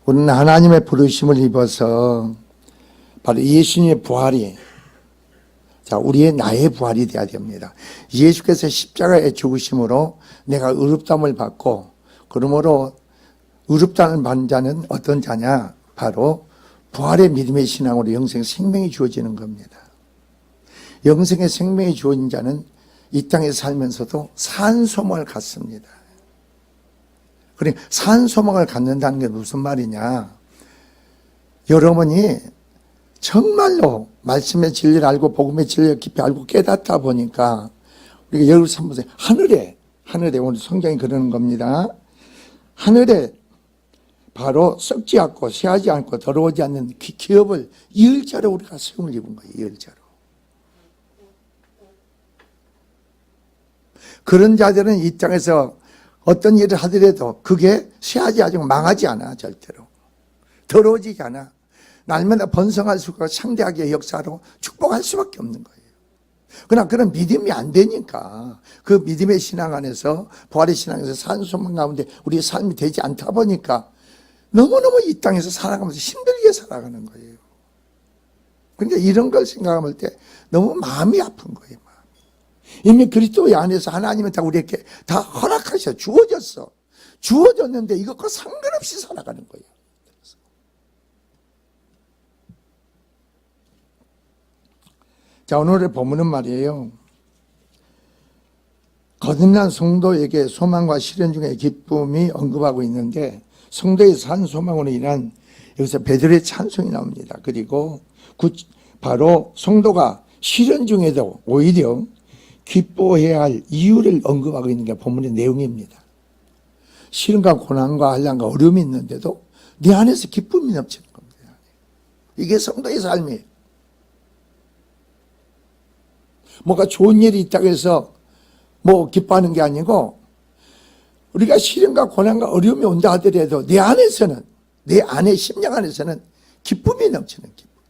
우리는 하나님의 부르심을 입어서 바로 예수님의 부활이 우리의 나의 부활이 되어야 됩니다. 예수께서 십자가의 죽으심으로 내가 의롭다함을 받고, 그러므로 의롭다는 받는 자는 어떤 자냐? 바로 부활의 믿음의 신앙으로 영생 생명이 주어지는 겁니다. 영생의 생명이 주어진 자는 이 땅에 살면서도 산소망을 갖습니다. 그러니까 산소망을 갖는다는 게 무슨 말이냐? 여러분이 정말로 말씀의 진리를 알고 복음의 진리를 깊이 알고 깨닫다 보니까 우리가 여러분 한번 보세요. 하늘에 오늘 성경이 그러는 겁니다. 하늘에 바로 썩지 않고 쇠하지 않고 더러워지 않는 기업을 이을자로 우리가 세움을 입은 거예요. 이을자로. 그런 자들은 이 땅에서 어떤 일을 하더라도 그게 쇠하지 않고 망하지 않아. 절대로 더러워지지 않아. 날마다 번성할 수가 창대하게 역사로 축복할 수밖에 없는 거예요. 그러나 그런 믿음이 안 되니까, 그 믿음의 신앙 안에서, 부활의 신앙에서 산소망 가운데 우리의 삶이 되지 않다 보니까 너무너무 이 땅에서 살아가면서 힘들게 살아가는 거예요. 그러니까 이런 걸 생각할 때 너무 마음이 아픈 거예요. 이미 그리스도의 안에서 하나님은 다 우리에게 다 허락하셔. 주어졌어. 주어졌는데 이것과 상관없이 살아가는 거예요. 자, 오늘의 본문은 말이에요. 거듭난 성도에게 소망과 시련 중에 기쁨이 언급하고 있는데, 성도의 산 소망으로 인한 여기서 베드로의 찬송이 나옵니다. 그리고 바로 성도가 시련 중에도 오히려 기뻐해야 할 이유를 언급하고 있는 게 본문의 내용입니다. 시련과 고난과 한란과 어려움이 있는데도 네 안에서 기쁨이 넘치는 겁니다. 이게 성도의 삶이에요. 뭐가 좋은 일이 있다고 해서 기뻐하는 게 아니고, 우리가 시련과 고난과 어려움이 온다 하더라도 내 안에서는, 내 안의 심령 안에서는 기쁨이 넘치는 기쁨.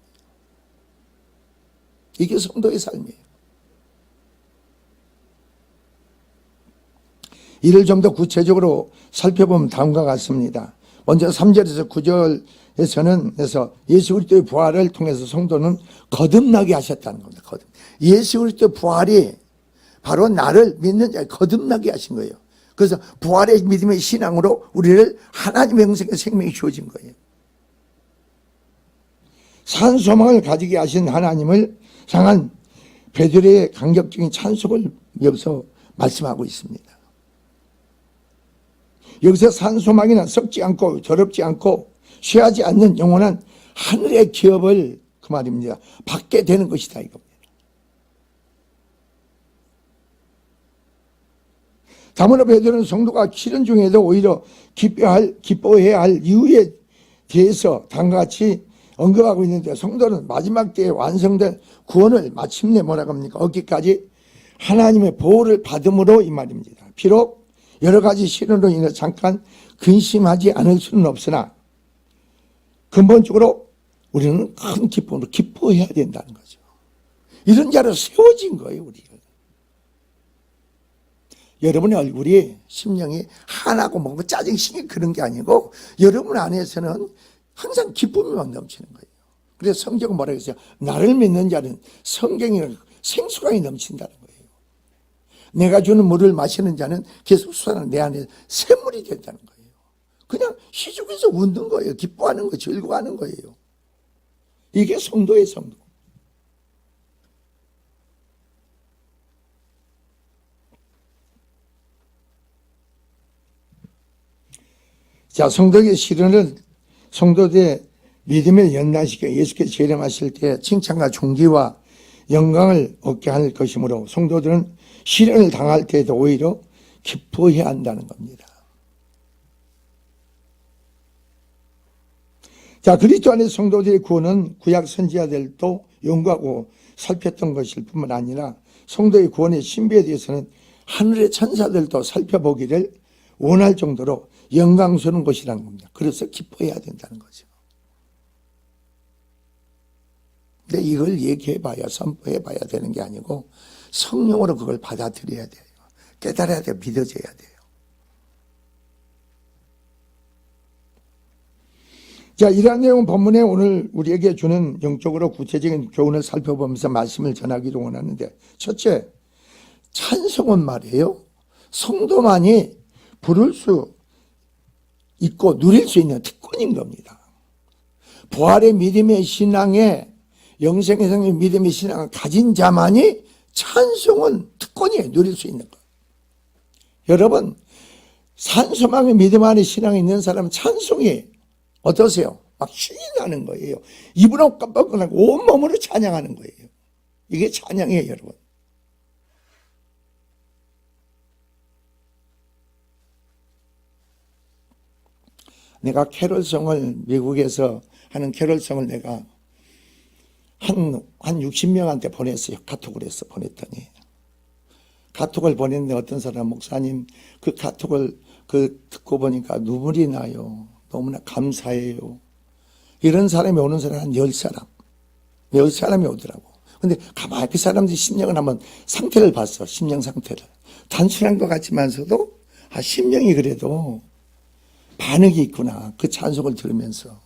이게 성도의 삶이에요. 이를 좀 더 구체적으로 살펴보면 다음과 같습니다. 먼저 3절에서 9절에서는 그래서 예수 그리스도의 부활을 통해서 성도는 거듭나게 하셨다는 겁니다. 예수 그리스도의 부활이 바로 나를 믿는 자에 거듭나게 하신 거예요. 그래서 부활의 믿음의 신앙으로 우리를 하나님의 영생의 생명이 주어진 거예요. 산 소망을 가지게 하신 하나님을 향한 베드로의 감격적인 찬송을 여기서 말씀하고 있습니다. 여기서 산 소망이나 썩지 않고 더럽지 않고 쇠하지 않는 영원한 하늘의 기업을, 그 말입니다, 받게 되는 것이다 이겁니다. 다문화 베드로는 성도가 시련 중에도 오히려 기뻐해야 할 이유에 대해서 다음과 같이 언급하고 있는데, 성도는 마지막 때에 완성된 구원을 마침내 뭐라고 합니까? 얻기까지 하나님의 보호를 받음으로 이 말입니다. 비록 여러 가지 시련으로 인해 잠깐 근심하지 않을 수는 없으나 근본적으로 우리는 큰 기쁨으로 기뻐해야 된다는 거죠. 이런 자로 세워진 거예요, 우리가. 여러분의 얼굴이, 심령이 하나고 뭔가 짜증심이 그런 게 아니고 여러분 안에서는 항상 기쁨이 막 넘치는 거예요. 그래서 성경은 뭐라고 했어요? 나를 믿는 자는 성경이랑 생수강이 넘친다는 거예요. 내가 주는 물을 마시는 자는 계속 솟아나는 내 안에 샘물이 된다는 거예요. 그냥 시중에서 웃는 거예요. 기뻐하는 거예요. 즐거워하는 거예요. 이게 성도의 성도. 자, 성도의 시련을 성도들의 믿음을 연단시켜 예수께서 재림하실 때 칭찬과 존귀와 영광을 얻게 할 것이므로 성도들은 시련을 당할 때에도 오히려 기뻐해야 한다는 겁니다. 자, 그리스도 안의 성도들의 구원은 구약 선지자들도 연구하고 살폈던 것일 뿐만 아니라 성도의 구원의 신비에 대해서는 하늘의 천사들도 살펴보기를 원할 정도로 영광스러운 것이라는 겁니다. 그래서 기뻐해야 된다는 거죠. 근데 이걸 얘기해봐야, 선포해봐야 되는 게 아니고 성령으로 그걸 받아들여야 돼요. 깨달아야 돼요. 믿어져야 돼요. 자, 이러한 내용 본문에 오늘 우리에게 주는 영적으로 구체적인 교훈을 살펴보면서 말씀을 전하기를 원하는데, 첫째, 찬송은 말이에요, 성도만이 부를 수 있고 누릴 수 있는 특권인 겁니다. 부활의 믿음의 신앙에, 영생의 생의 믿음의 신앙을 가진 자만이 찬송은 특권이에요. 누릴 수 있는 것. 여러분, 산소망의 믿음 안에 신앙이 있는 사람은 찬송이 어떠세요? 막 신이 나는 거예요. 입으로 깜빡깜빡 온몸으로 찬양하는 거예요. 이게 찬양이에요, 여러분. 내가 캐롤송을, 미국에서 하는 캐롤송을 내가 한 60명한테 보냈어요. 카톡을 해서 보냈더니. 카톡을 보냈는데 어떤 사람, 목사님, 그 카톡을 듣고 보니까 눈물이 나요. 너무나 감사해요. 이런 사람이 오는 사람이 한 10사람. 10사람이 오더라고. 근데 가만히 그 사람들이 심령을 한번 상태를 봤어. 심령 상태를. 단순한 것 같지만서도, 심령이 그래도 반응이 있구나. 그 찬송을 들으면서.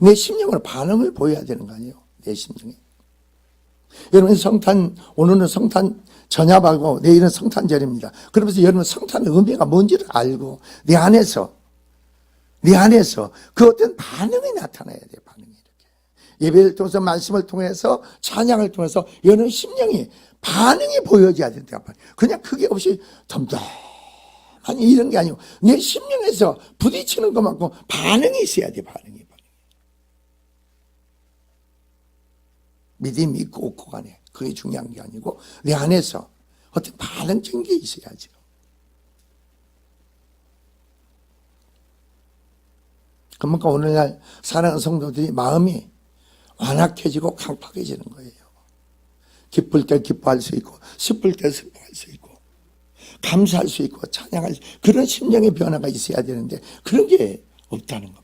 내 심령으로 반응을 보여야 되는 거 아니에요? 내 심령이. 여러분, 오늘은 성탄 전야하고 내일은 성탄절입니다. 그러면서 여러분 성탄의 의미가 뭔지를 알고 내 안에서 그 어떤 반응이 나타나야 돼요. 반응이 이렇게. 예배를 통해서, 말씀을 통해서, 찬양을 통해서 여러분 심령이 반응이 보여져야 된다. 그냥 그게 없이 덤덤하니 이런 게 아니고 내 심령에서 부딪히는 것만큼 반응이 있어야 돼. 반응이. 믿음이 있고 없고 간에 그게 중요한 게 아니고 내 안에서 어떤 반응적인 게 있어야죠. 그러니까 오늘날 사랑하는 성도들이 마음이 완악해지고 강팍해지는 거예요. 기쁠 때 기뻐할 수 있고, 슬플 때 슬퍼할 수 있고, 감사할 수 있고, 찬양할 수 있고, 그런 심령의 변화가 있어야 되는데 그런 게 없다는 겁니다.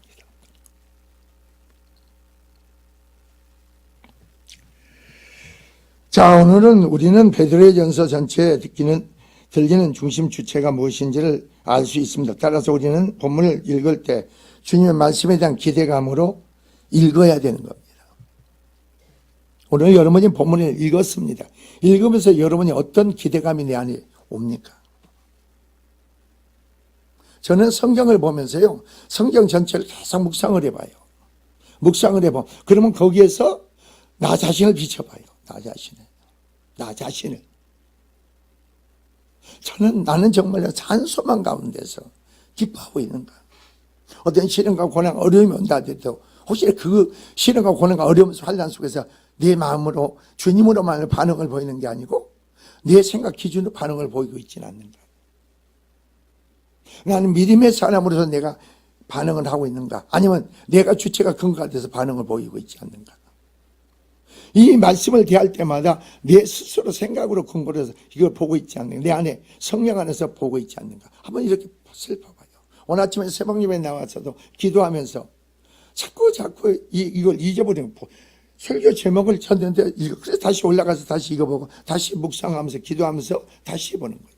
자, 오늘은 우리는 베드로의 전서 전체에 들리는 중심 주체가 무엇인지를 알 수 있습니다. 따라서 우리는 본문을 읽을 때 주님의 말씀에 대한 기대감으로 읽어야 되는 겁니다. 오늘 여러분이 본문을 읽었습니다. 읽으면서 여러분이 어떤 기대감이 내 안에 옵니까? 저는 성경을 보면서요, 성경 전체를 계속 묵상을 해봐요. 묵상을 해봐. 그러면 거기에서 나 자신을 비춰봐요. 나 자신을. 나는 정말 찬송한 가운데서 기뻐하고 있는가? 어떤 시련과 고난, 어려움이 온다 해도 혹시 그 시련과 고난과 어려움, 환난 속에서 내 마음으로, 주님으로만 반응을 보이는 게 아니고 내 생각 기준으로 반응을 보이고 있지는 않는가? 나는 믿음의 사람으로서 내가 반응을 하고 있는가? 아니면 내가 주체가 근거가 돼서 반응을 보이고 있지 않는가? 이 말씀을 대할 때마다 내 스스로 생각으로 근거로 해서 이걸 보고 있지 않는가? 내 안에, 성령 안에서 보고 있지 않는가? 한번 이렇게 살펴봐요. 오늘 아침에 새벽 예배에 나와서도 기도하면서 자꾸 이걸 잊어버리는 거예요. 설교 제목을 쳤는데 그래서 다시 올라가서 다시 읽어보고 다시 묵상하면서 기도하면서 다시 해보는 거예요.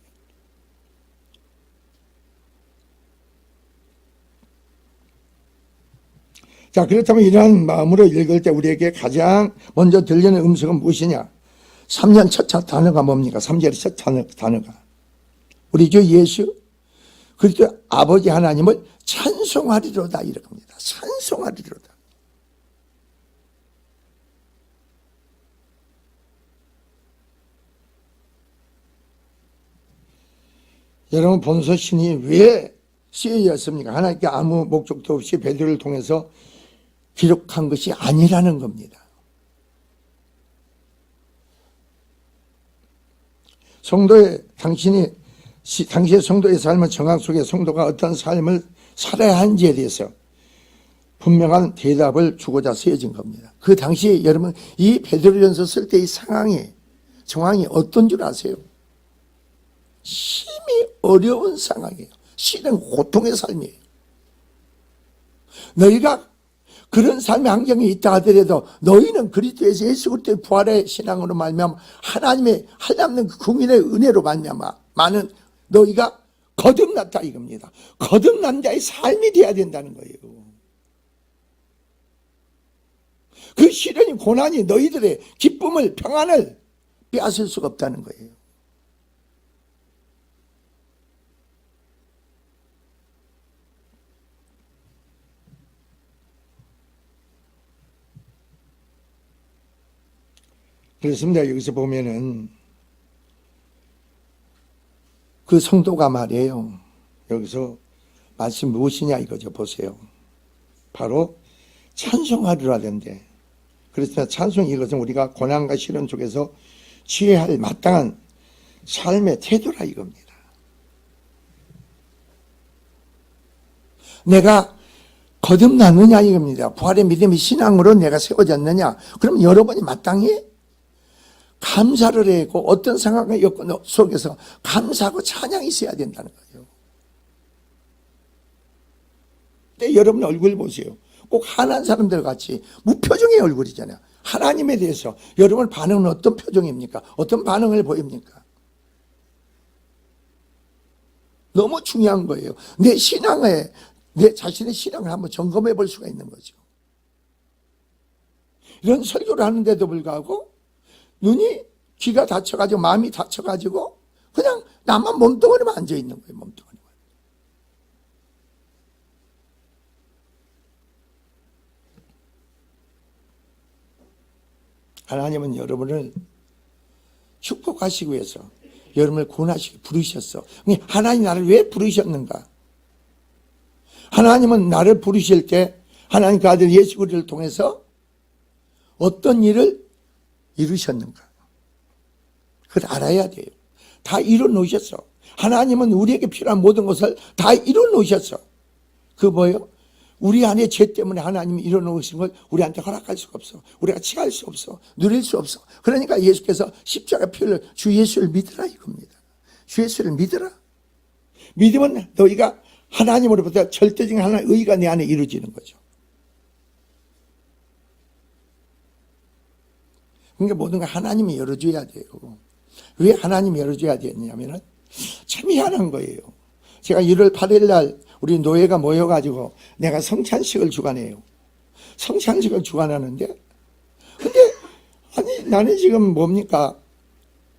자, 그렇다면 이러한 마음으로 읽을 때 우리에게 가장 먼저 들리는 음성은 무엇이냐? 3년 첫 단어가 뭡니까? 3절의 첫 단어가 우리 주 예수 그리스도 아버지 하나님을 찬송하리로다 이렇습니다. 찬송하리로다. 여러분, 본서신이 왜 쓰여졌습니까? 하나님께 아무 목적도 없이 베드로를 통해서 기록한 것이 아니라는 겁니다. 당시의 성도의 삶의 정황 속에 성도가 어떤 삶을 살아야 하는지에 대해서 분명한 대답을 주고자 쓰여진 겁니다. 그 당시에 여러분, 이 베드로전서 쓸 때 이 정황이 어떤 줄 아세요? 심히 어려운 상황이에요. 실은 고통의 삶이에요. 너희가 그런 삶의 환경이 있다 하더라도 너희는 그리스도에서 예수 그리스도의 부활의 신앙으로 말미암아 하나님의 한없는 궁인의 은혜로 말미암아 많은 너희가 거듭났다 이겁니다. 거듭난 자의 삶이 돼야 된다는 거예요. 그 시련이 고난이 너희들의 기쁨을 평안을 빼앗을 수가 없다는 거예요. 그렇습니다. 여기서 보면은 그 성도가 말이에요. 여기서 말씀 무엇이냐 이거죠. 보세요. 바로 찬송하리라던데. 그래서 찬송 이것은 우리가 고난과 시련 속에서 취해야 할 마땅한 삶의 태도라 이겁니다. 내가 거듭났느냐 이겁니다. 부활의 믿음의 신앙으로 내가 세워졌느냐. 그럼 여러분이 마땅히 감사를 해고 어떤 상황과 여건 속에서 감사하고 찬양이 있어야 된다는 거예요. 근데 여러분 얼굴 보세요. 꼭 하나님 사람들 같이 무표정의 얼굴이잖아요. 하나님에 대해서 여러분 반응은 어떤 표정입니까? 어떤 반응을 보입니까? 너무 중요한 거예요. 내 신앙에 내 자신의 신앙을 한번 점검해 볼 수가 있는 거죠. 이런 설교를 하는데도 불구하고 눈이 귀가 다쳐가지고 마음이 다쳐가지고 그냥 나만 몸뚱아리만 앉아있는 거예요. 몸뚱아리만. 하나님은 여러분을 축복하시기 위해서 여러분을 구원하시기 부르셨어. 하나님 나를 왜 부르셨는가? 하나님은 나를 부르실 때 하나님 그 아들 예수 그리스도를 통해서 어떤 일을 이루셨는가? 그걸 알아야 돼요. 다 이뤄놓으셨어. 하나님은 우리에게 필요한 모든 것을 다 이뤄놓으셨어. 그 뭐예요? 우리 안에 죄 때문에 하나님이 이뤄놓으신 걸 우리한테 허락할 수가 없어. 우리가 취할 수 없어. 누릴 수 없어. 그러니까 예수께서 십자가 피를 주 예수를 믿으라 이겁니다. 주 예수를 믿으라. 믿으면 너희가 하나님으로부터 절대적인 하나님의 의가 내 안에 이루어지는 거죠. 그러니까 모든 걸 하나님이 열어줘야 돼요. 왜 하나님이 열어줘야 되냐면은 참 희한한 거예요. 제가 1월 8일 날 우리 노예가 모여가지고 내가 성찬식을 주관해요. 성찬식을 주관하는데 근데 아니 나는 지금 뭡니까?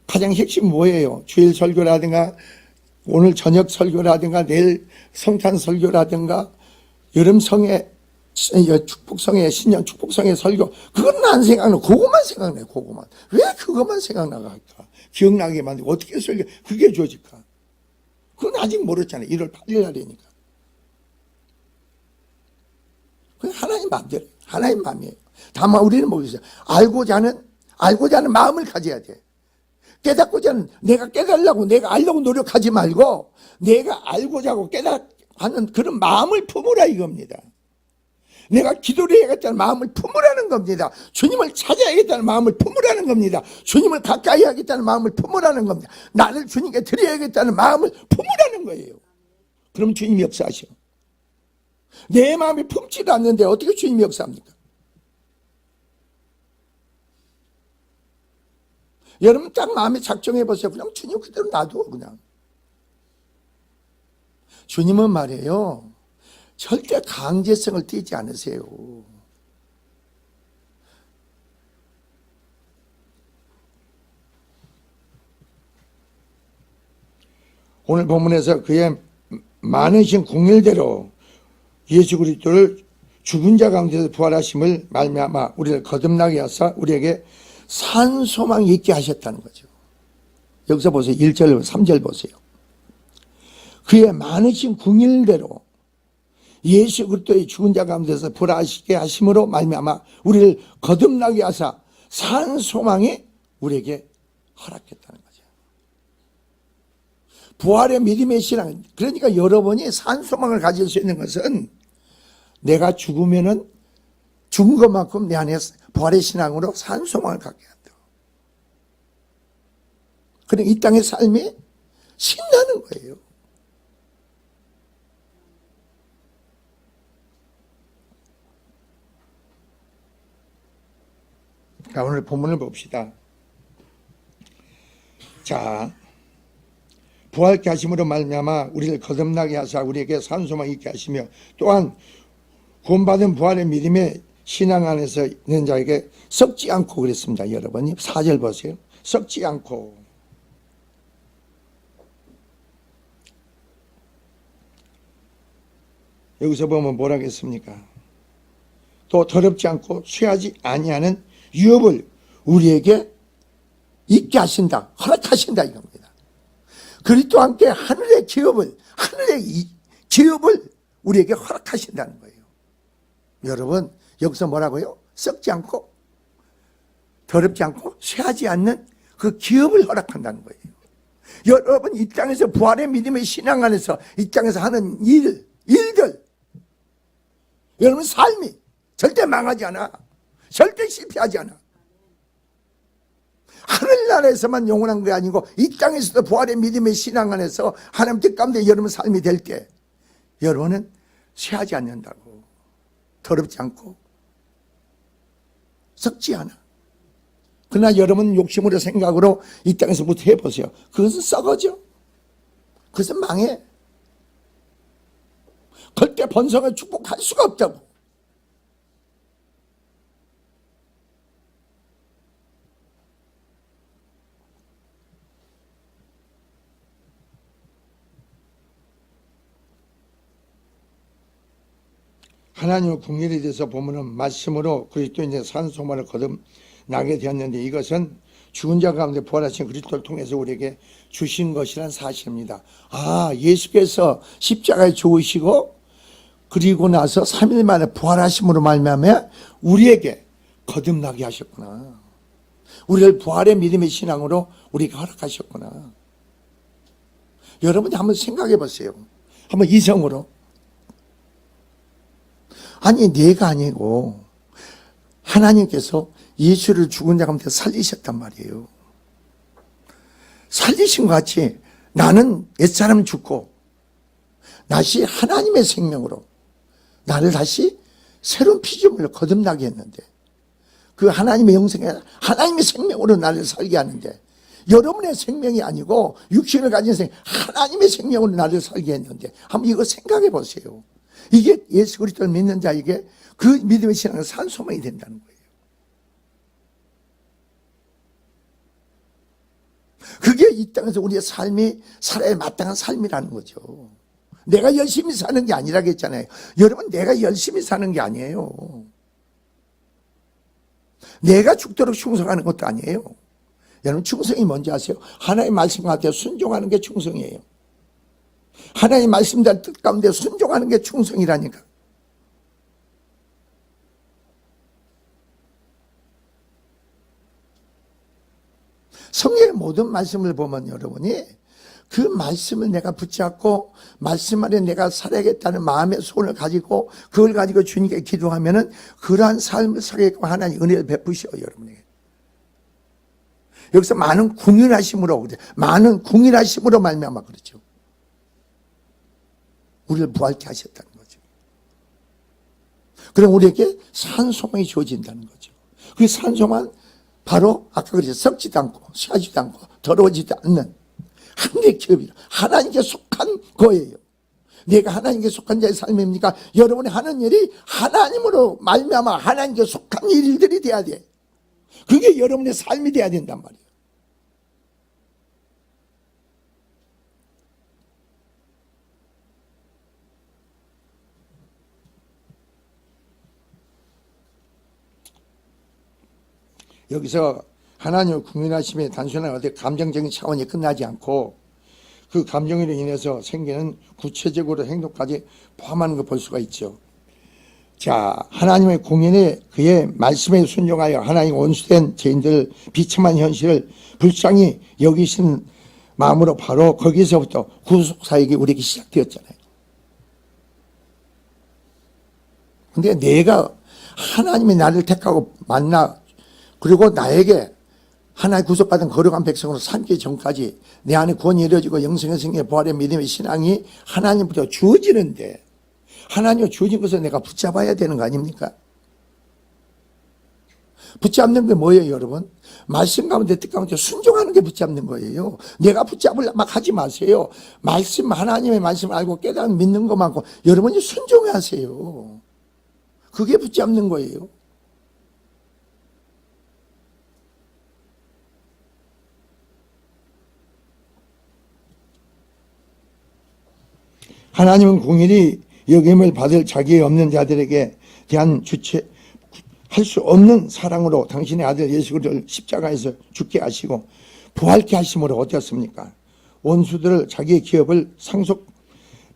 가장 핵심 뭐예요? 주일 설교라든가 오늘 저녁 설교라든가 내일 성탄 설교라든가 여름 성회 축복성회 신년 축복성회 설교 그건 안 생각나. 그것만 생각나요. 그것만. 왜 그것만 생각나가 할까? 기억나게 만들고 어떻게 설교 그게 좋을까? 그건 아직 모르잖아요. 1월 8일 날이니까. 그건 하나님 마음대로 하나님 마음이에요. 다만 우리는 뭐겠어요? 알고자 하는 마음을 가져야 돼. 깨닫고자 하는 내가 깨달으려고 내가 알려고 노력하지 말고 내가 알고자 하고 깨닫는 그런 마음을 품으라 이겁니다. 내가 기도를 해야겠다는 마음을 품으라는 겁니다. 주님을 찾아야겠다는 마음을 품으라는 겁니다. 주님을 가까이 하겠다는 마음을 품으라는 겁니다. 나를 주님께 드려야겠다는 마음을 품으라는 거예요. 그럼 주님이 역사하셔. 내 마음이 품지도 않는데 어떻게 주님이 역사합니까? 여러분 딱 마음에 작정해 보세요. 그냥 주님 그대로 놔둬 그냥. 주님은 말이에요. 절대 강제성을 띠지 않으세요. 오늘 본문에서 그의 많으신 궁일대로 예수 그리스도를 죽은 자 가운데서 부활하심을 말미암아 우리를 거듭나게 하사 우리에게 산 소망이 있게 하셨다는 거죠. 여기서 보세요. 1절 3절 보세요. 그의 많으신 궁일대로 예수 그리스도의 죽은 자 가운데서 부활하시게 하심으로 말미암아 우리를 거듭나게 하사 산 소망이 우리에게 허락했다는 거죠. 부활의 믿음의 신앙. 그러니까 여러분이 산 소망을 가질 수 있는 것은 내가 죽으면은 죽은 것만큼 내 안에 부활의 신앙으로 산 소망을 갖게 한다. 그러니까 이 땅의 삶이 신나는 거예요. 자, 오늘 본문을 봅시다. 자, 부활케 하심으로 말미암아 우리를 거듭나게 하사 우리에게 산 소망이 있게 하시며 또한 구원받은 부활의 믿음의 신앙 안에서 있는 자에게 썩지 않고 그랬습니다. 여러분이 4절 보세요. 썩지 않고. 여기서 보면 뭐라 했습니까? 또 더럽지 않고 쇠하지 아니하는 유업을 우리에게 있게 하신다, 허락하신다 이겁니다. 그리스도와 함께 하늘의 기업을 우리에게 허락하신다는 거예요. 여러분 여기서 뭐라고요? 썩지 않고 더럽지 않고 쇠하지 않는 그 기업을 허락한다는 거예요. 여러분 이 땅에서 부활의 믿음의 신앙 안에서 이 땅에서 하는 일들 여러분 삶이 절대 망하지 않아. 절대 실패하지 않아. 하늘나라에서만 영원한 게 아니고 이 땅에서도 부활의 믿음의 신앙 안에서 하나님 뜻 가운데 여러분 삶이 될 때 여러분은 쇠하지 않는다고. 더럽지 않고 썩지 않아. 그러나 여러분 욕심으로 생각으로 이 땅에서부터 해보세요. 그것은 썩어져. 그것은 망해. 절대 번성을 축복할 수가 없다고. 하나님의 궁일에 대해서 보면은 말씀으로 그리스도인의 산소만을 거듭나게 되었는데 이것은 죽은 자 가운데 부활하신 그리스도를 통해서 우리에게 주신 것이란 사실입니다. 아, 예수께서 십자가에 죽으시고 그리고 나서 3일 만에 부활하심으로 말미암아 우리에게 거듭나게 하셨구나. 우리를 부활의 믿음의 신앙으로 우리에게 허락하셨구나. 여러분이 한번 생각해 보세요. 한번 이성으로. 아니 내가 아니고 하나님께서 예수를 죽은 자 가운데 살리셨단 말이에요. 살리신 것 같이 나는 옛사람 죽고 다시 하나님의 생명으로 나를 다시 새로운 피조물로 거듭나게 했는데 그 하나님의 영생에 하나님의 생명으로 나를 살게 하는데 여러분의 생명이 아니고 육신을 가진 하나님의 생명으로 나를 살게 했는데 한번 이거 생각해 보세요. 이게 예수 그리스도를 믿는 자에게 그 믿음의 신앙은 산소망이 된다는 거예요. 그게 이 땅에서 우리의 삶이 살아야 마땅한 삶이라는 거죠. 내가 열심히 사는 게 아니라고 했잖아요. 여러분 내가 열심히 사는 게 아니에요. 내가 죽도록 충성하는 것도 아니에요. 여러분 충성이 뭔지 아세요? 하나님의 말씀 가운데 순종하는 게 충성이에요. 하나님 말씀대로 뜻 가운데 순종하는 게 충성이라니까. 성경의 모든 말씀을 보면 여러분이 그 말씀을 내가 붙잡고 말씀 안에 내가 살아야겠다는 마음의 소원을 가지고 그걸 가지고 주님께 기도하면은 그러한 삶을 살게끔 하나님 은혜를 베푸셔 여러분에게. 여기서 많은 궁일하심으로 말미암아 그렇죠. 우리를 부활케 하셨다는 거죠. 그럼 우리에게 산소망이 주어진다는 거죠. 그 산소망은 바로 아까 그랬죠. 썩지도 않고 쇠하지도 않고 더러워지지 않는 하늘의 기업이라 하나님께 속한 거예요. 내가 하나님께 속한 자의 삶입니까? 여러분이 하는 일이 하나님으로 말미암아 하나님께 속한 일들이 돼야 돼. 그게 여러분의 삶이 돼야 된단 말이에요. 여기서 하나님의 국민하심의 단순한 어떤 감정적인 차원이 끝나지 않고 그 감정으로 인해서 생기는 구체적으로 행동까지 포함하는 걸 볼 수가 있죠. 자, 하나님의 공연에 그의 말씀에 순종하여 하나님 원수된 죄인들 비참한 현실을 불쌍히 여기신 마음으로 바로 거기서부터 구속사역이 우리에게 시작되었잖아요. 근데 내가 하나님이 나를 택하고 만나 그리고 나에게 하나의 구속받은 거룩한 백성으로 삼기 전까지 내 안에 구원이 이루어지고 영생의 생애 부활의 믿음의 신앙이 하나님부터 주어지는데 하나님이 주어진 것을 내가 붙잡아야 되는 거 아닙니까? 붙잡는 게 뭐예요 여러분? 말씀 가운데 뜻 가운데 순종하는 게 붙잡는 거예요. 내가 붙잡으려 막 하지 마세요. 말씀 하나님의 말씀을 알고 깨닫는 믿는 것만고 여러분이 순종하세요. 그게 붙잡는 거예요. 하나님은 공일이 여김을 받을 자격이 없는 자들에게 대한 주체 할 수 없는 사랑으로 당신의 아들 예수 그리스도를 십자가에서 죽게 하시고 부활케 하심으로 어떻습니까? 원수들을 자기의 기업을 상속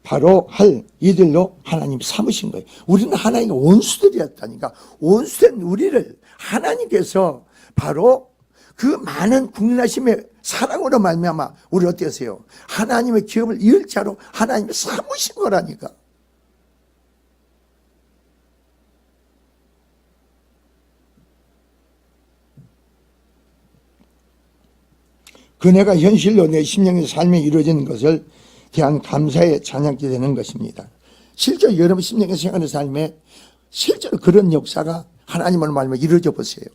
바로 할 이들로 하나님 삼으신 거예요. 우리는 하나님의 원수들이었다니까. 원수된 우리를 하나님께서 바로 그 많은 국민하심의 사랑으로 말미암아 우리 어땠어요? 하나님의 기업을 이을 자로 하나님이 삼으신 거라니까. 그네가 현실로 내 심령의 삶에 이루어지는 것을 대한 감사의 찬양이 되는 것입니다. 실제로 여러분 심령의 생활의 삶에 실제로 그런 역사가 하나님을 말하면 이루어져 보세요.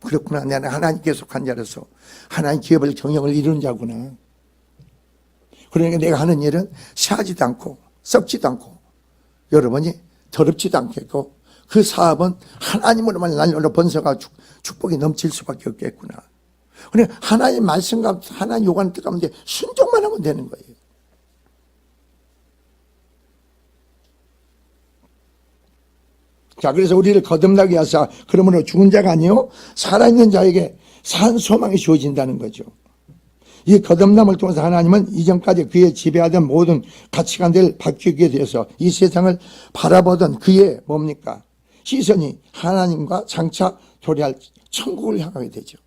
그렇구나. 나는 하나님께 속한 자로서 하나님 기업을 경영을 이루는 자구나. 그러니까 내가 하는 일은 새하지도 않고 썩지도 않고 여러분이 더럽지도 않겠고 그 사업은 하나님으로만 날로 번성하고 축복이 넘칠 수밖에 없겠구나. 그러니까 하나님 말씀과 하나님 요구하는 뜻 가운데 순종만 하면 되는 거예요. 자, 그래서 우리를 거듭나게 하사 그러므로 죽은 자가 아니요 살아있는 자에게 산 소망이 주어진다는 거죠. 이 거듭남을 통해서 하나님은 이전까지 그의 지배하던 모든 가치관들을 바뀌게 되어서 이 세상을 바라보던 그의 뭡니까? 시선이 하나님과 장차 도래할 천국을 향하게 되죠.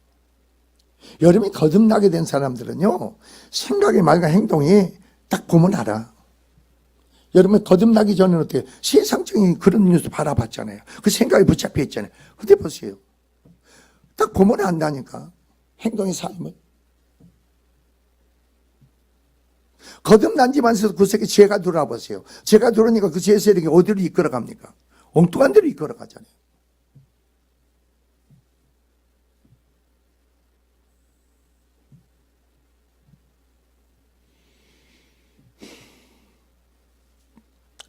여러분이 거듭나게 된 사람들은요, 생각의 말과 행동이 딱 보면 알아. 여러분 거듭나기 전에는 어떻게 세상적인 그런 뉴스 바라봤잖아요. 그 생각에 붙잡혀 있잖아요. 근데 보세요. 딱 보면 안다니까. 행동의 삶을. 거듭난 집안에서 그 세계 죄가 들어와보세요. 죄가 들어오니까 그 죄 세력이 어디로 이끌어갑니까? 엉뚱한 데로 이끌어가잖아요.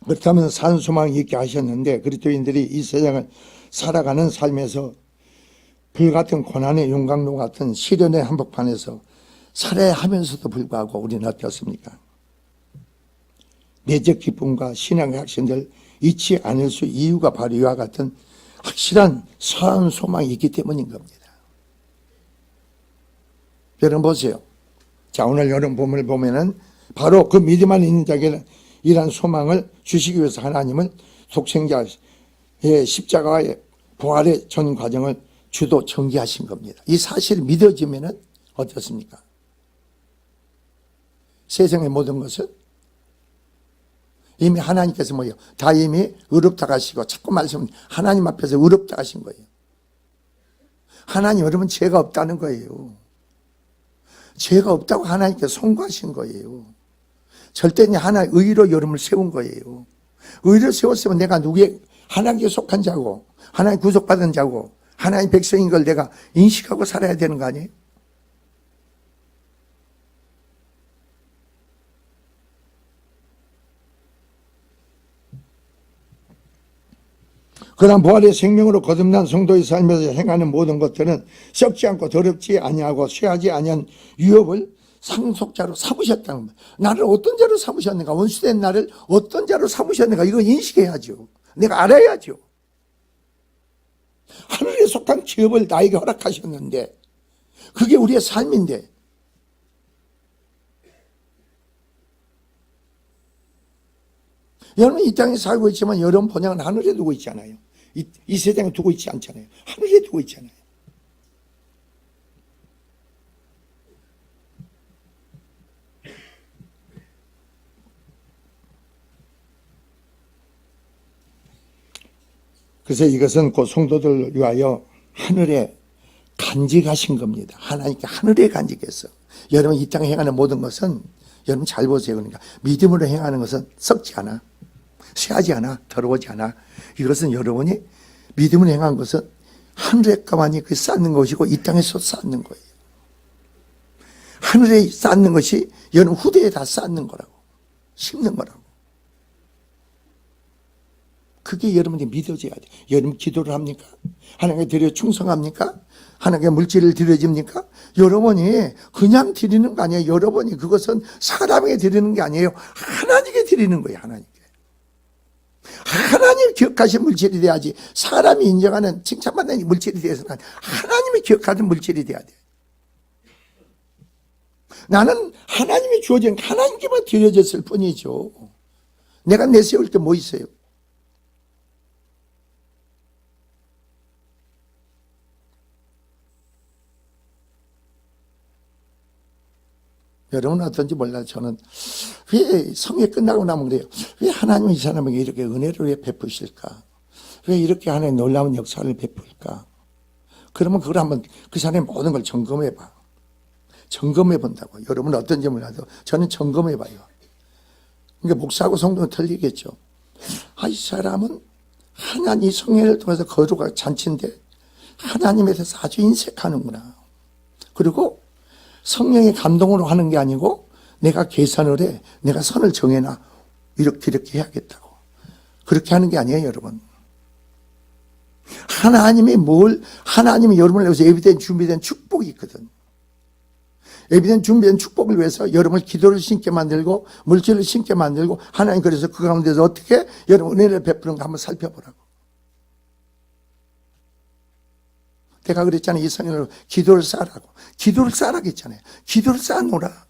그렇다면 산 소망이 있게 하셨는데 그리스도인들이 이 세상을 살아가는 삶에서 불같은 고난의 용광로 같은 시련의 한복판에서 살아야 하면서도 불구하고 우리는 어떻습니까? 내적 기쁨과 신앙의 확신들 잊지 않을 수 이유가 바로 이와 같은 확실한 산 소망이 있기 때문인 겁니다. 여러분 보세요. 자, 오늘 여러분 본문을 보면은 바로 그 믿음 안에 있는 자에게는 이러한 소망을 주시기 위해서 하나님은 독생자의 십자가의 부활의 전 과정을 주도 전개하신 겁니다. 이 사실이 믿어지면은 어떻습니까? 세상의 모든 것은 이미 하나님께서 뭐예요? 다 이미 의롭다 하시고 자꾸 말씀 하나님 앞에서 의롭다 하신 거예요. 하나님 여러분 죄가 없다는 거예요. 죄가 없다고 하나님께서 선고하신 거예요. 절대 하나의 의로 여러분을 세운 거예요. 의로 세웠으면 내가 누구의 하나님께 속한 자고 하나님 구속받은 자고 하나님 백성인 걸 내가 인식하고 살아야 되는 거 아니에요? 그러나 부활의 생명으로 거듭난 성도의 삶에서 행하는 모든 것들은 썩지 않고 더럽지 아니하고 쇠하지 아니한 유업을 상속자로 삼으셨다는 거예요. 나를 어떤 자로 삼으셨는가? 원수된 나를 어떤 자로 삼으셨는가? 이거 인식해야죠. 내가 알아야죠. 하늘에 속한 기업을 나에게 허락하셨는데 그게 우리의 삶인데 여러분 이 땅에 살고 있지만 여러분 본향은 하늘에 두고 있잖아요. 이 세상에 두고 있지 않잖아요. 하늘에 두고 있잖아요. 그래서 이것은 곧 성도들을 위하여 하늘에 간직하신 겁니다. 하나님께 하늘에 간직했어. 여러분 이 땅에 행하는 모든 것은 여러분 잘 보세요. 그러니까 믿음으로 행하는 것은 썩지 않아. 쇠하지 않아. 더러워지 않아. 이것은 여러분이 믿음으로 행한 것은 하늘에 가만히 쌓는 것이고 이 땅에서 쌓는 거예요. 하늘에 쌓는 것이 여러분 후대에 다 쌓는 거라고. 심는 거라고. 그게 여러분이 믿어져야 돼. 여러분 기도를 합니까? 하나님께 드려 충성합니까? 하나님께 물질을 드려집니까? 여러분이 그냥 드리는 거 아니에요. 여러분이 그것은 사람에게 드리는 게 아니에요. 하나님께 드리는 거예요. 하나님께. 하나님 기억하신 물질이 돼야지. 사람이 인정하는 칭찬받는 물질이 돼서는 하나님이 기억하는 물질이 돼야 돼. 나는 하나님이 주어진 하나님께만 드려졌을 뿐이죠. 내가 내세울 게 뭐 있어요? 여러분은 어떤지 몰라요. 저는 왜 성회 끝나고 나면 그래요. 왜 하나님이 이 사람에게 이렇게 은혜를 왜 베푸실까? 왜 이렇게 하나님 놀라운 역사를 베풀까? 그러면 그걸 한번 그 사람의 모든 걸 점검해 봐. 점검해 본다고. 여러분은 어떤지 몰라도 저는 점검해 봐요. 그러니까 목사하고 성도는 틀리겠죠. 이 사람은 하나님 성회를 통해서 거룩한 잔치인데 하나님에 대해서 아주 인색하는구나. 그리고 성령의 감동으로 하는 게 아니고 내가 계산을 해. 내가 선을 정해놔. 이렇게 해야겠다고. 그렇게 하는 게 아니에요, 여러분. 하나님이 여러분을 위해서 예비된 준비된 축복이 있거든. 예비된 준비된 축복을 위해서 여러분을 기도를 신게 만들고 물질을 신게 만들고 하나님 그래서 그 가운데서 어떻게 여러분 은혜를 베푸는가 한번 살펴보라고. 내가 그랬잖아요. 이성인으로 기도를 쌓으라고. 기도를 쌓으라고 했잖아요. 기도를 쌓아놓으라.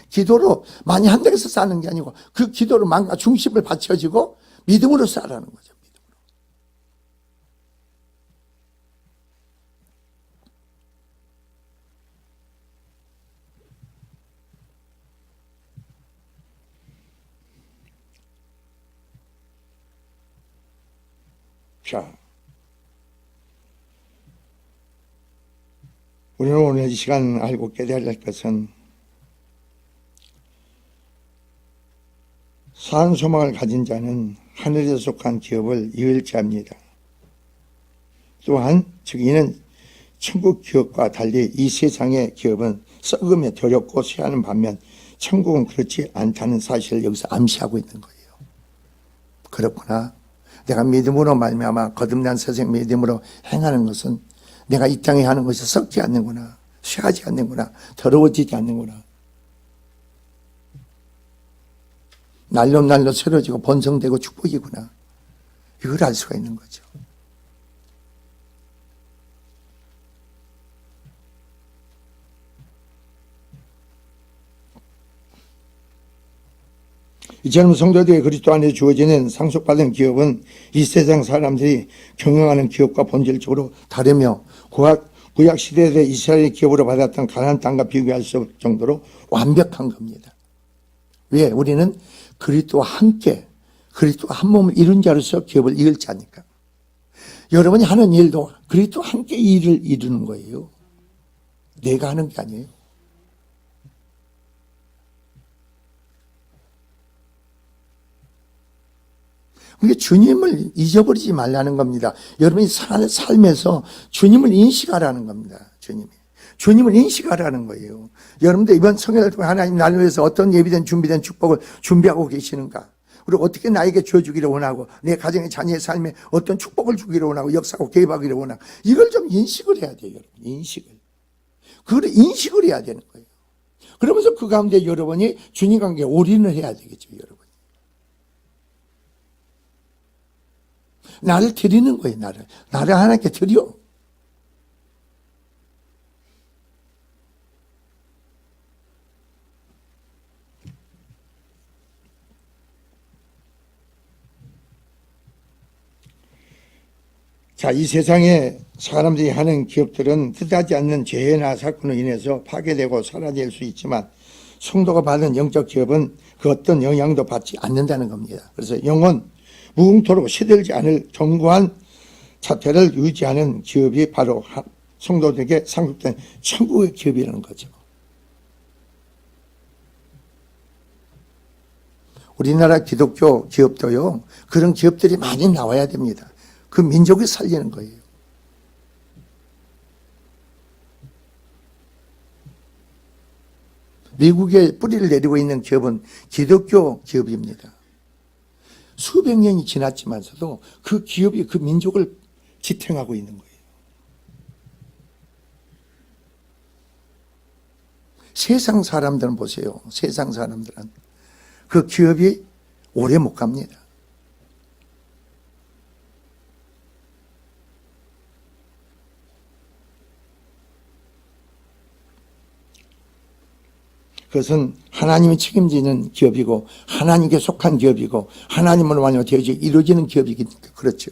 기도로 많이 한다고 해서 쌓는 게 아니고 그 기도로 마음과 중심을 받쳐지고 믿음으로 쌓으라는 거죠. 믿음으로. 자, 우리는 오늘 이 시간 알고 깨달아야 할 것은 사한 소망을 가진 자는 하늘에 속한 기업을 이을 자입니다. 또한 즉 이는 천국 기업과 달리 이 세상의 기업은 썩으며 더럽고 쇠하는 반면 천국은 그렇지 않다는 사실을 여기서 암시하고 있는 거예요. 그렇구나. 내가 믿음으로 말미암아 거듭난 세상 믿음으로 행하는 것은 내가 이 땅에 하는 것이 썩지 않는구나. 쇠하지 않는구나. 더러워지지 않는구나. 날로 새로지고 번성되고 축복이구나. 이걸 알 수가 있는 거죠. 이처럼 성도들에게 그리스도 안에 주어지는 상속받은 기업은 이 세상 사람들이 경영하는 기업과 본질적으로 다르며 구약 시대에 이스라엘의 기업으로 받았던 가나안 땅과 비교할 수 없을 정도로 완벽한 겁니다. 왜? 우리는 그리스도와 함께 그리스도와 한 몸을 이룬 자로서 기업을 이을 자니까. 여러분이 하는 일도 그리스도와 함께 이 일을 이루는 거예요. 내가 하는 게 아니에요. 그게 주님을 잊어버리지 말라는 겁니다. 여러분이 사는 삶에서 주님을 인식하라는 겁니다. 주님을 인식하라는 거예요. 여러분들 이번 성회를 통해 하나님 나를 위해서 어떤 예비된 준비된 축복을 준비하고 계시는가? 그리고 어떻게 나에게 주어주기를 원하고 내 가정의 자녀의 삶에 어떤 축복을 주기를 원하고 역사하고 개입하기를 원하고 이걸 좀 인식을 해야 돼요. 여러분. 인식을. 그걸 인식을 해야 되는 거예요. 그러면서 그 가운데 여러분이 주님 관계에 올인을 해야 되겠죠. 여러분. 나를 드리는 거예요. 나를 하나님께 드려. 자, 이 세상에 사람들이 하는 기업들은 뜻하지 않는 재해나 사건으로 인해서 파괴되고 사라질 수 있지만 성도가 받은 영적 기업은 그 어떤 영향도 받지 않는다는 겁니다. 그래서 영원 무궁토록 시들지 않을 견고한 자태를 유지하는 기업이 바로 성도들에게 상속된 천국의 기업이라는 거죠. 우리나라 기독교 기업도요, 그런 기업들이 많이 나와야 됩니다. 그 민족을 살리는 거예요. 미국에 뿌리를 내리고 있는 기업은 기독교 기업입니다. 수백 년이 지났지만서도 그 기업이 그 민족을 지탱하고 있는 거예요. 세상 사람들은 보세요. 세상 사람들은 그 기업이 오래 못 갑니다. 그것은 하나님이 책임지는 기업이고 하나님께 속한 기업이고 하나님으로 말미암아 이루어지는 기업이기 때문에 그렇죠.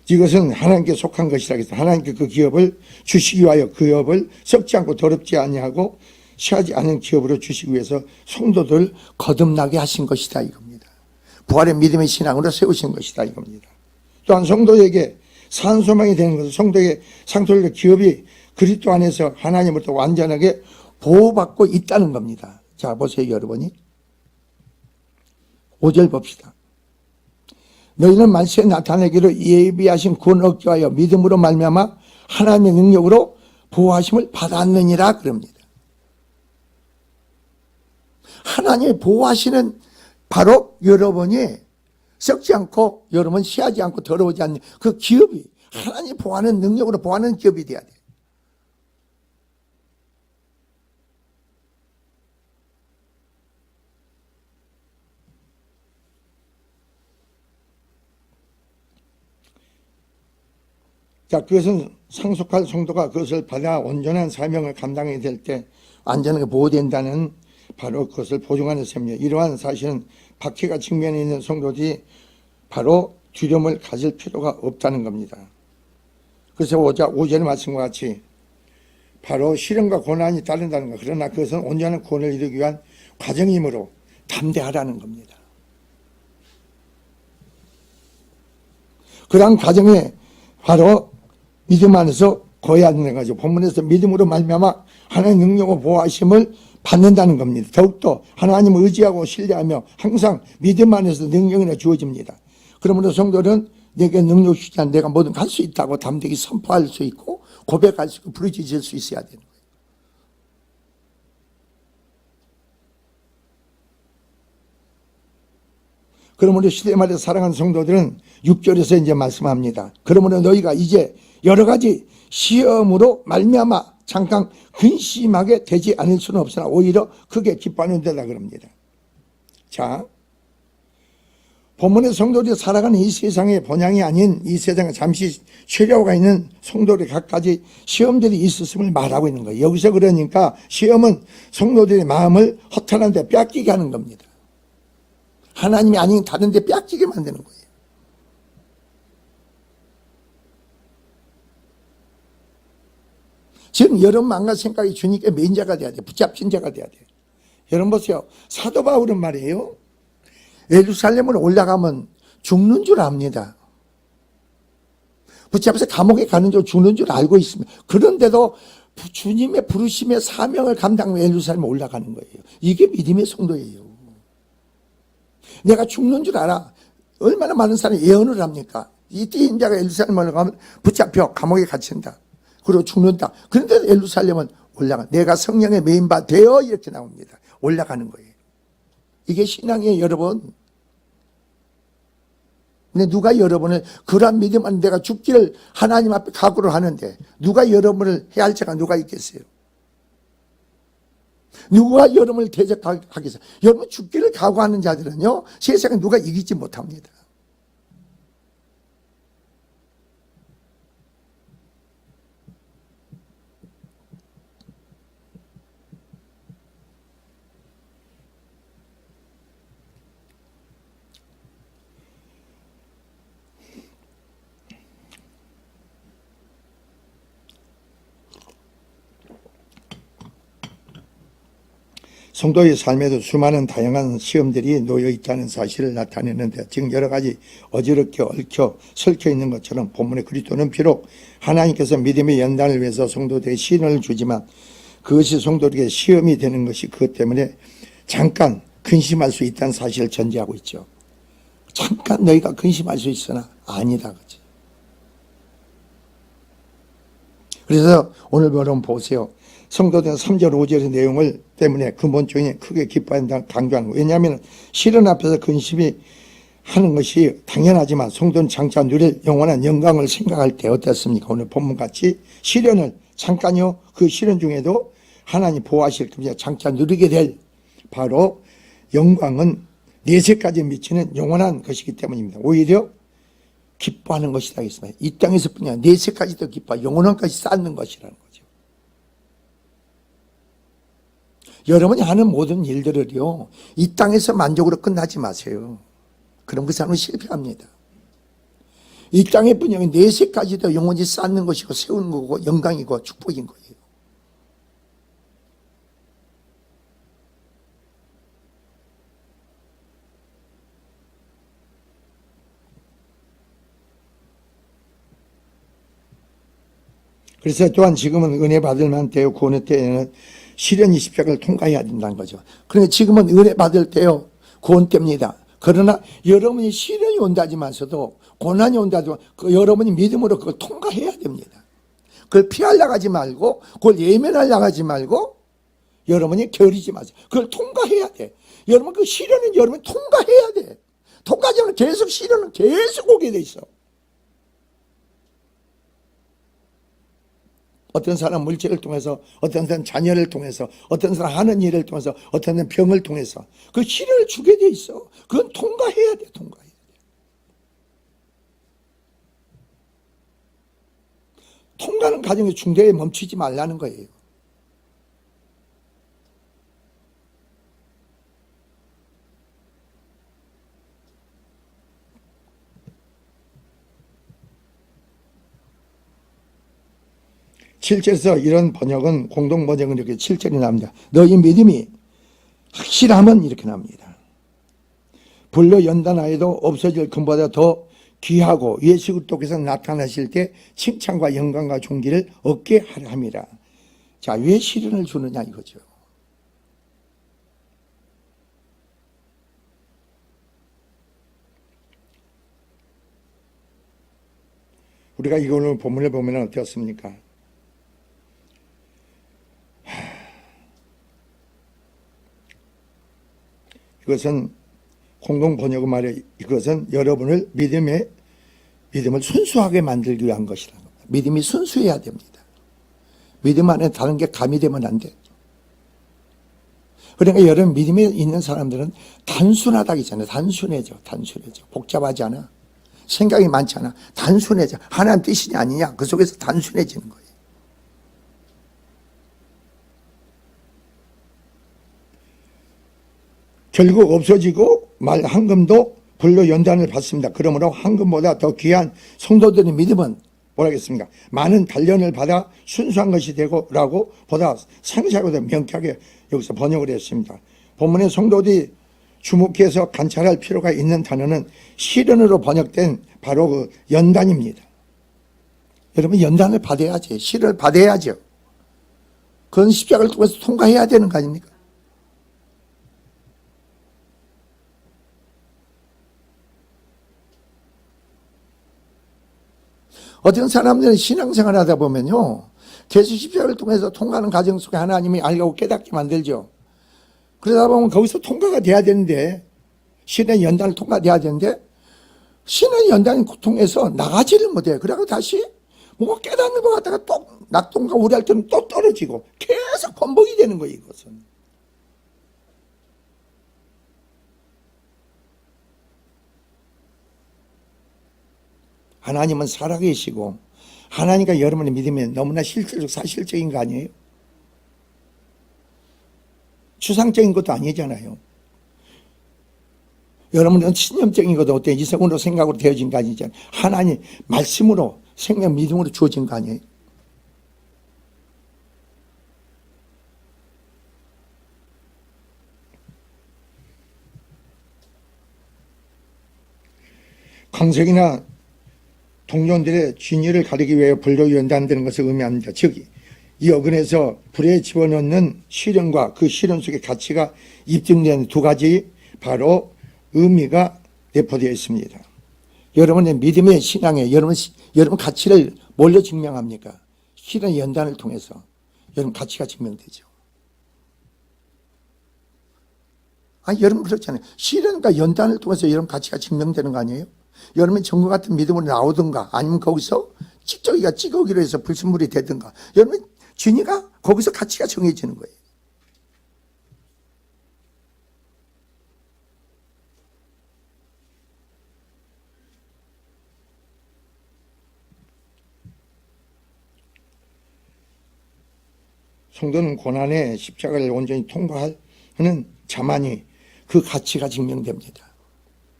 이것은 하나님께 속한 것이라 해서 하나님께 그 기업을 주시기 위하여 그 기업을 썩지 않고 더럽지 아니하고 시하지 않은 기업으로 주시기 위해서 성도들 거듭나게 하신 것이다 이겁니다. 부활의 믿음의 신앙으로 세우신 것이다 이겁니다. 또한 성도에게 산소망이 되는 것은 성도의 상토의 기업이 그리스도 안에서 하나님으로부터 완전하게 보호받고 있다는 겁니다. 자 보세요 여러분이 5절 봅시다. 너희는 만세에 나타내기로 예비하신 구원을 얻기 위하여 믿음으로 말미암아 하나님의 능력으로 보호하심을 받았느니라 그럽니다. 하나님이 보호하시는 바로 여러분이 썩지 않고 여러분 시하지 않고 더러우지 않는 그 기업이 하나님 보호하는 능력으로 보호하는 기업이 돼야 돼요. 자, 그것은 상속할 성도가 그것을 받아 온전한 사명을 감당하게 될 때 안전하게 보호된다는 바로 그것을 보증하는 셈이에요. 이러한 사실은 박해가 직면해 있는 성도들이 바로 두려움을 가질 필요가 없다는 겁니다. 그래서 5절의 말씀과 같이 바로 시련과 고난이 따른다는 것. 그러나 그것은 온전한 구원을 이루기 위한 과정이므로 담대하라는 겁니다. 그러한 과정에 바로 믿음 안에서 거해야 되는 거죠. 본문에서 믿음으로 말미암아 하나님의 능력과 보호하심을 받는다는 겁니다. 더욱더 하나님을 의지하고 신뢰하며 항상 믿음 안에서 능력이 주어집니다. 그러므로 성도는 내게 능력 주지 않아 내가 뭐든 할 수 있다고 담대히 선포할 수 있고 고백할 수 있고 부르짖을 수 있어야 되는 거예요. 그러므로 시대 말에 사랑하는 성도들은 6절에서 이제 말씀합니다. 그러므로 너희가 이제 여러 가지 시험으로 말미암아 잠깐 근심하게 되지 않을 수는 없으나 오히려 크게 기뻐하는 데다 그럽니다. 자, 본문의 성도들이 살아가는 이 세상의 본향이 아닌 이 세상에 잠시 쉬려고 있는 성도들의 갖가지 시험들이 있었음을 말하고 있는 거예요. 여기서 그러니까 시험은 성도들의 마음을 허탄한 데 뺏기게 하는 겁니다. 하나님이 아닌 다른 데 뺏기게 만드는 거예요. 지금 여러분 마음과 생각이 주님께 매인자가 돼야 돼요. 붙잡힌 자가 돼야 돼요. 여러분 보세요. 사도 바울은 말이에요. 예루살렘으로 올라가면 죽는 줄 압니다. 붙잡혀서 감옥에 가는 줄 죽는 줄 알고 있습니다. 그런데도 주님의 부르심의 사명을 감당하며 예루살렘에 올라가는 거예요. 이게 믿음의 성도예요. 내가 죽는 줄 알아. 얼마나 많은 사람이 예언을 합니까? 이 띠인 자가 예루살렘에 올라가면 붙잡혀 감옥에 갇힌다. 그리고 죽는다. 그런데 예루살렘은 올라가. 내가 성령의 메인바 되어 이렇게 나옵니다. 올라가는 거예요. 이게 신앙이에요, 여러분. 근데 누가 여러분을 그러한 믿음 안에 내가 죽기를 하나님 앞에 각오를 하는데 누가 여러분을 해야 할 자가 누가 있겠어요? 누가 여러분을 대적하겠어요? 여러분 죽기를 각오하는 자들은요 세상에 누가 이기지 못합니다. 성도의 삶에도 수많은 다양한 시험들이 놓여 있다는 사실을 나타내는데 지금 여러 가지 어지럽게 얽혀 설켜 있는 것처럼 본문의 그리스도는 비록 하나님께서 믿음의 연단을 위해서 성도들에게 시련을 주지만 그것이 성도들에게 시험이 되는 것이 그것 때문에 잠깐 근심할 수 있다는 사실을 전제하고 있죠. 잠깐 너희가 근심할 수 있으나 아니다. 그렇지? 그래서 오늘 여러분 보세요. 성도들은 3절 5절의 내용을 때문에 근본적인 크게 기뻐한다 강조하는 거예요. 왜냐하면 시련 앞에서 근심이 하는 것이 당연하지만 성도는 장차 누릴 영원한 영광을 생각할 때 어떻습니까? 오늘 본문같이 시련을 잠깐요, 그 시련 중에도 하나님 보호하실 겁니다. 장차 누리게 될 바로 영광은 내세까지 미치는 영원한 것이기 때문입니다. 오히려 기뻐하는 것이다 했습니다. 이 땅에서뿐이 아니라 내세까지도 기뻐, 영원한 것이 쌓는 것이라는 거죠. 여러분이 하는 모든 일들을요, 이 땅에서 만족으로 끝나지 마세요. 그럼 그 사람은 실패합니다. 이 땅에 뿐이 아니라 내세까지도 영원히 쌓는 것이고 세우는 거고 영광이고 축복인 거예요. 그래서 또한 지금은 은혜 받을 만한 때요, 구원의 때에는 시련이 십자가를 통과해야 된다는 거죠. 그러니까 지금은 은혜 받을 때요, 구원 때입니다. 그러나 여러분이 시련이 온다지만서도 고난이 온다지만 그 여러분이 믿음으로 그걸 통과해야 됩니다. 그걸 피하려고 하지 말고 그걸 예면하려고 하지 말고 여러분이 게으르지 마세요. 그걸 통과해야 돼. 여러분 그 시련은 여러분이 통과해야 돼. 통과하지 않으면 계속 시련은 계속 오게 돼 있어. 어떤 사람 물질을 통해서, 어떤 사람 자녀를 통해서, 어떤 사람 하는 일을 통해서, 어떤 사람 병을 통해서 그 시련을 주게 돼 있어. 그건 통과해야 돼, 통과해야 돼. 통과하는 과정의 중대에 멈추지 말라는 거예요. 실제에서 이런 번역은 공동 번역은 이렇게 7절이 납니다. 너희 믿음이 확실하면 이렇게 납니다. 불로 연단하여도 없어질 금보다 더 귀하고 예수 그리스도께서 나타나실 때 칭찬과 영광과 존귀를 얻게 하려 함이라. 자, 왜 시련을 주느냐 이거죠. 우리가 이거를 본문을 보면 어떻습니까? 이것은 공동 번역의 말에 이것은 여러분을 믿음을 순수하게 만들기 위한 것이라는 겁니다. 믿음이 순수해야 됩니다. 믿음 안에 다른 게 가미되면 안 돼. 그러니까 여러분 믿음이 있는 사람들은 단순하다기잖아요. 단순해져. 복잡하지 않아. 생각이 많지 않아. 단순해져. 하나님 뜻이 아니냐. 그 속에서 단순해지는 거예요. 결국 없어지고 말 황금도 불로 연단을 받습니다. 그러므로 황금보다 더 귀한 성도들의 믿음은 뭐라겠습니까? 많은 단련을 받아 순수한 것이 되고 라고 보다 상세하고 명쾌하게 여기서 번역을 했습니다. 본문의 성도들이 주목해서 관찰할 필요가 있는 단어는 시련으로 번역된 바로 그 연단입니다. 여러분 연단을 받아야지. 시련을 받아야죠. 그건 십자가를 통해서 통과해야 되는 거 아닙니까? 어떤 사람들은 신앙생활 하다 보면요, 계속 십자가를 통해서 통과하는 과정 속에 하나님이 알고 깨닫게 만들죠. 그러다 보면 거기서 통과가 돼야 되는데, 신의 연단을 통과돼야 되는데, 신의 연단을 통해서 나가지를 못해요. 그러고 다시 뭔가 깨닫는 것 같다가 또 낙동과 우려할 때는 또 떨어지고 계속 번복이 되는 거예요, 이것은. 하나님은 살아계시고 하나님과 여러분의 믿음이 너무나 실질적 사실적인 거 아니에요? 추상적인 것도 아니잖아요. 여러분은 신념적인 것도 어때 이성으로 생각으로 되어진 거 아니잖아요. 하나님 말씀으로 생명 믿음으로 주어진 거 아니에요? 광석이나 동료들의 진위를 가리기 위해 불로 연단되는 것을 의미합니다. 즉, 이 어근에서 불에 집어넣는 시련과 그 시련 속의 가치가 입증되는 두 가지 바로 의미가 내포되어 있습니다. 여러분의 믿음의 신앙에 여러분 가치를 뭘로 증명합니까? 시련 연단을 통해서 여러분 가치가 증명되죠. 여러분 그렇잖아요. 실현과 연단을 통해서 여러분 가치가 증명되는 거 아니에요? 여러분이 정과 같은 믿음으로 나오든가 아니면 거기서 찌꺼기가 찌꺼기로 해서 불순물이 되든가 여러분 진이가 거기서 가치가 정해지는 거예요. 성도는 고난의 십자가를 온전히 통과하는 자만이 그 가치가 증명됩니다.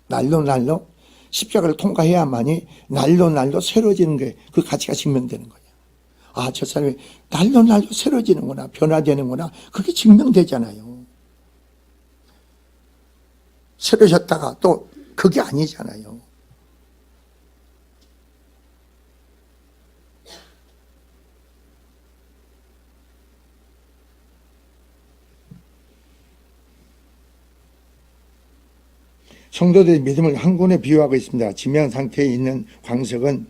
날로 날로 십자가를 통과해야만이 날로 날로 새로워지는 게 그 가치가 증명되는 거예요. 저 사람이 날로 날로 새로워지는구나, 변화되는구나, 그게 증명되잖아요. 새로워졌다가 또 그게 아니잖아요. 성도들의 믿음을 한 권에 비유하고 있습니다. 지명 상태에 있는 광석은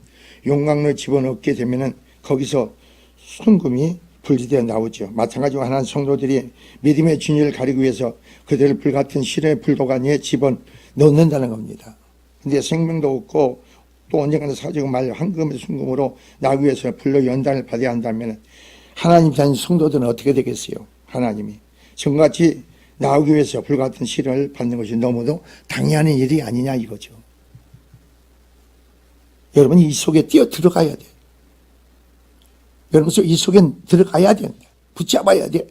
용광로 집어넣게 되면은 거기서 순금이 분리되어 나오죠. 마찬가지로 하나님 성도들이 믿음의 진리를 가리기 위해서 그들을 불같은 실의 불도가니에 집어넣는다는 겁니다. 근데 생명도 없고 또 언젠가는 사지고 말 황금의 순금으로 나오기 위해서 불로 연단을 받아야 한다면 하나님 자신 성도들은 어떻게 되겠어요? 하나님이 정같이 나오기 위해서 불같은 시련을 받는 것이 너무도 당연한 일이 아니냐 이거죠. 여러분이 이 속에 뛰어 들어가야 돼. 여러분 이 속에 들어가야 된다. 붙잡아야 돼.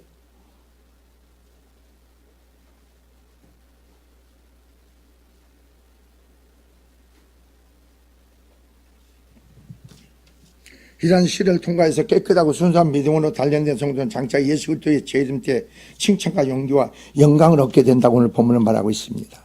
이러한 시련을 통과해서 깨끗하고 순수한 믿음으로 단련된 성도는 장차 예수 그리스도의 제 이름 때 칭찬과 용기와 영광을 얻게 된다고 오늘 본문은 말하고 있습니다.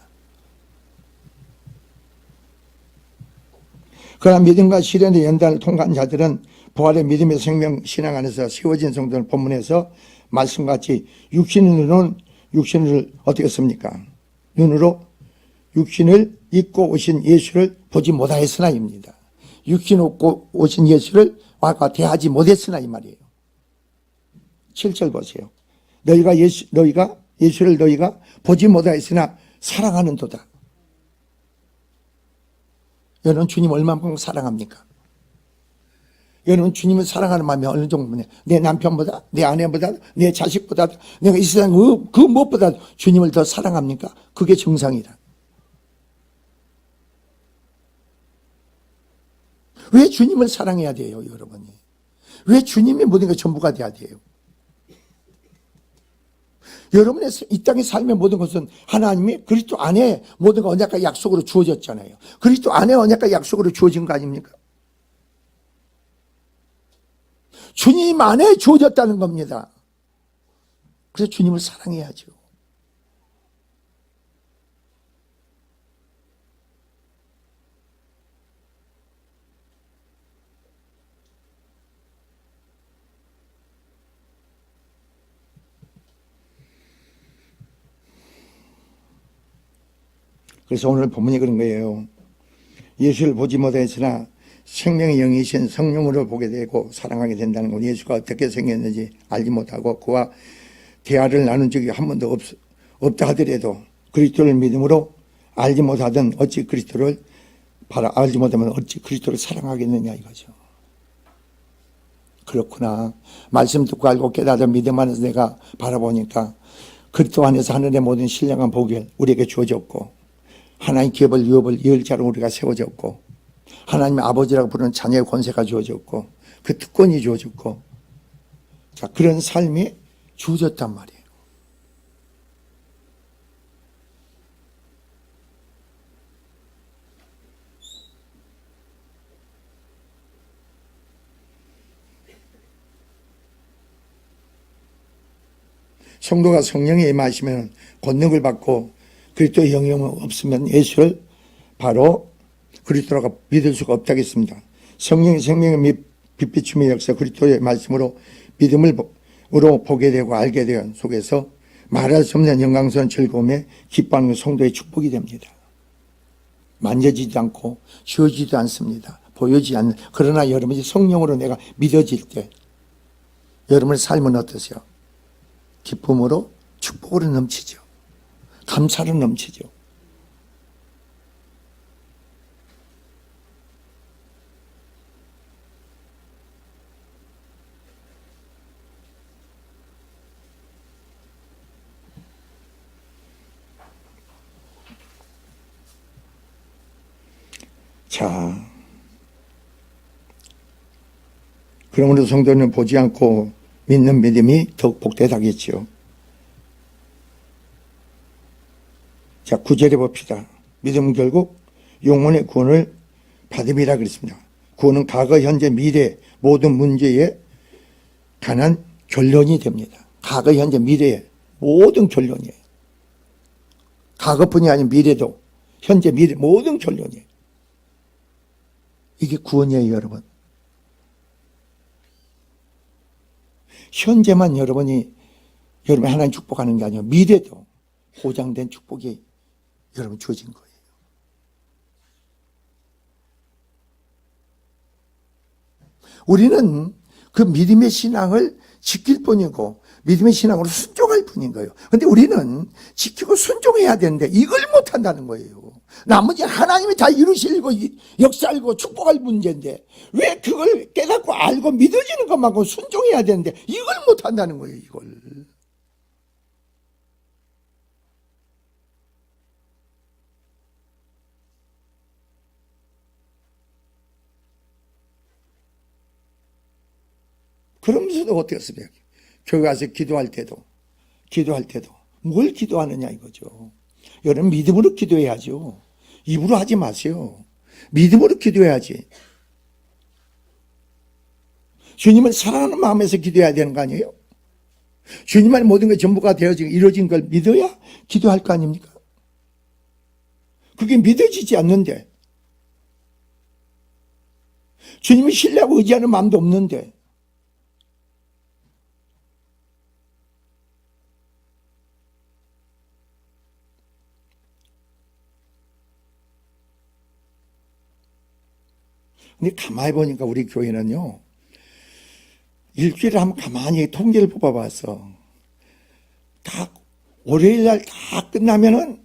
그러나 믿음과 시련의 연단을 통과한 자들은 부활의 믿음의 생명 신앙 안에서 세워진 성도는 본문에서 말씀같이 육신을 어떻게 씁니까? 눈으로 육신을 입고 오신 예수를 보지 못하였으나입니다. 육신 입고 오신 예수를 와가 대하지 못했으나 이 말이에요. 7절 보세요. 너희가 예수를 너희가 보지 못하였으나 사랑하는도다. 여러분 주님 얼마만큼 사랑합니까? 여러분 주님을 사랑하는 마음이 어느 정도냐? 내 남편보다, 내 아내보다, 내 자식보다, 내가 이 세상 그 무엇보다 주님을 더 사랑합니까? 그게 정상이라. 왜 주님을 사랑해야 돼요, 여러분이? 왜 주님이 모든 게 전부가 돼야 돼요? 여러분의 이 땅의 삶의 모든 것은 하나님이 그리스도 안에 모든 거 언약과 약속으로 주어졌잖아요. 그리스도 안에 언약과 약속으로 주어진 거 아닙니까? 주님 안에 주어졌다는 겁니다. 그래서 주님을 사랑해야죠. 그래서 오늘 본문이 그런 거예요. 예수를 보지 못했으나 생명의 영이신 성령으로 보게 되고 사랑하게 된다는 것. 예수가 어떻게 생겼는지 알지 못하고 그와 대화를 나눈 적이 한 번도 없다 하더라도 그리스도를 믿음으로 알지 못하던 어찌 그리스도를 알지 못하면 어찌 그리스도를 사랑하겠느냐 이거죠. 그렇구나. 말씀 듣고 알고 깨닫은 믿음 안에서 내가 바라보니까 그리스도 안에서 하늘의 모든 신령한 복이 우리에게 주어졌고 하나님 기업을 유업을 이을자로 우리가 세워졌고 하나님의 아버지라고 부르는 자녀의 권세가 주어졌고 그 특권이 주어졌고 자 그런 삶이 주어졌단 말이에요. 성도가 성령에 임하시면 권능을 받고 그리스도의 영향이 없으면 예수를 바로 그리스도라고 믿을 수가 없다겠습니다. 성령의 생명의 빛비춤의 역사 그리스도의 말씀으로 믿음으로 보게 되고 알게 된 속에서 말할 수 없는 영광스러운 즐거움에 기뻐하는 성도의 축복이 됩니다. 만져지지도 않고 지어지지도 않습니다. 보여지지 않는 그러나 여러분이 성령으로 내가 믿어질 때 여러분의 삶은 어떠세요? 기쁨으로 축복으로 넘치죠. 감사로 넘치죠. 자, 그러므로 성도는 보지 않고 믿는 믿음이 더욱 복되다겠지요. 자, 9절에 봅시다. 믿음은 결국 영혼의 구원을 받음이라 그랬습니다. 구원은 과거, 현재, 미래 모든 문제에 관한 결론이 됩니다. 과거, 현재, 미래의 모든 결론이에요. 과거뿐이 아닌 미래도, 현재, 미래 모든 결론이에요. 이게 구원이에요, 여러분. 현재만 여러분 하나님 축복하는 게 아니라 미래도 보장된 축복이 여러분 주어진 거예요. 우리는 그 믿음의 신앙을 지킬 뿐이고 믿음의 신앙으로 순종할 뿐인 거예요. 그런데 우리는 지키고 순종해야 되는데 이걸 못한다는 거예요. 나머지 하나님이 다 이루시고 역사하고 축복할 문제인데 왜 그걸 깨닫고 알고 믿어지는 것만고 순종해야 되는데 이걸 못한다는 거예요. 이걸. 그러면서도 어떻겠습니까? 교회 가서 기도할 때도 뭘 기도하느냐 이거죠. 여러분 믿음으로 기도해야죠. 입으로 하지 마세요. 믿음으로 기도해야지. 주님을 사랑하는 마음에서 기도해야 되는 거 아니에요? 주님만의 모든 게 전부가 되어지고 이루어진 걸 믿어야 기도할 거 아닙니까? 그게 믿어지지 않는데 주님을 신뢰하고 의지하는 마음도 없는데 근데 가만히 보니까 우리 교회는요, 일주일에 한번 가만히 통계를 뽑아봤어. 다, 월요일 날 다 끝나면은,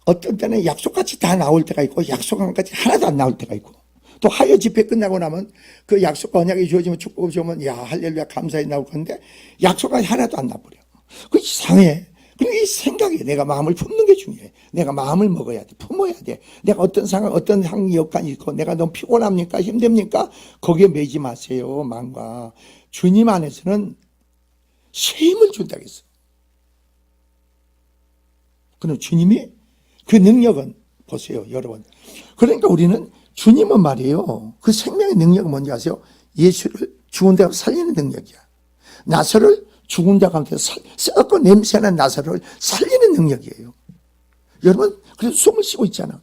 어떤 때는 약속같이 다 나올 때가 있고, 약속한 것까지 하나도 안 나올 때가 있고, 또 화요 집회 끝나고 나면, 그 약속과 언약이 주어지면 축복을 주면, 야, 할렐루야, 감사히 나올 건데, 약속까지 하나도 안 나버려. 그 이상해. 그러니까 이 생각이 내가 마음을 품는 게 중요해. 내가 마음을 먹어야 돼. 품어야 돼. 내가 어떤 상황, 어떤 상황 여건이 있고 내가 너무 피곤합니까? 힘듭니까? 거기에 매지 마세요. 마음과. 주님 안에서는 새 힘을 준다고 했어. 그럼 주님이 그 능력은 보세요. 여러분. 그러니까 우리는 주님은 말이에요. 그 생명의 능력은 뭔지 아세요? 예수를 죽은 데 살리는 능력이야. 나사로를 죽은 자 가운데 썩고 냄새나는 나사로를 살리는 능력이에요. 여러분, 그래서 숨을 쉬고 있잖아.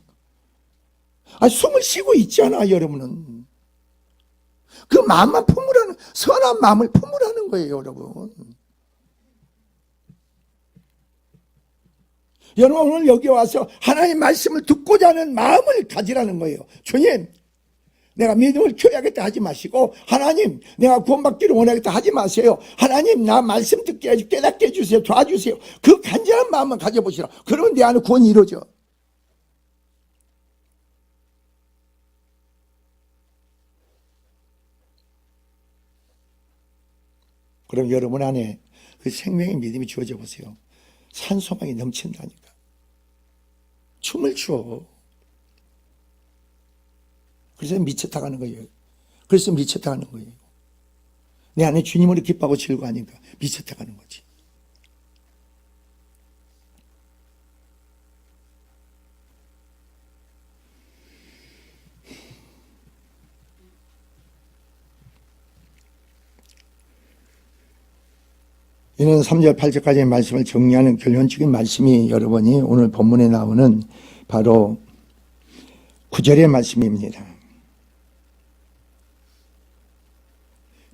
숨을 쉬고 있잖아, 여러분은. 그 마음만 품으라는, 선한 마음을 품으라는 거예요, 여러분. 여러분, 오늘 여기 와서 하나님 말씀을 듣고자 하는 마음을 가지라는 거예요. 주님, 내가 믿음을 키워야겠다 하지 마시고, 하나님 내가 구원받기를 원하겠다 하지 마세요. 하나님 나 말씀 듣게 해주세요. 깨닫게 해주세요. 도와주세요. 그 간절한 마음만 가져보시라. 그러면 내 안에 구원이 이루어져. 그럼 여러분 안에 그 생명의 믿음이 주어져 보세요. 산소망이 넘친다니까. 춤을 추어. 그래서 미쳤다가는 거예요. 그래서 미쳤다가는 거예요. 내 안에 주님으로 기뻐하고 즐거워하니까 미쳤다가는 거지. 이는 3절 8절까지의 말씀을 정리하는 결론적인 말씀이 여러분이 오늘 본문에 나오는 바로 9절의 말씀입니다.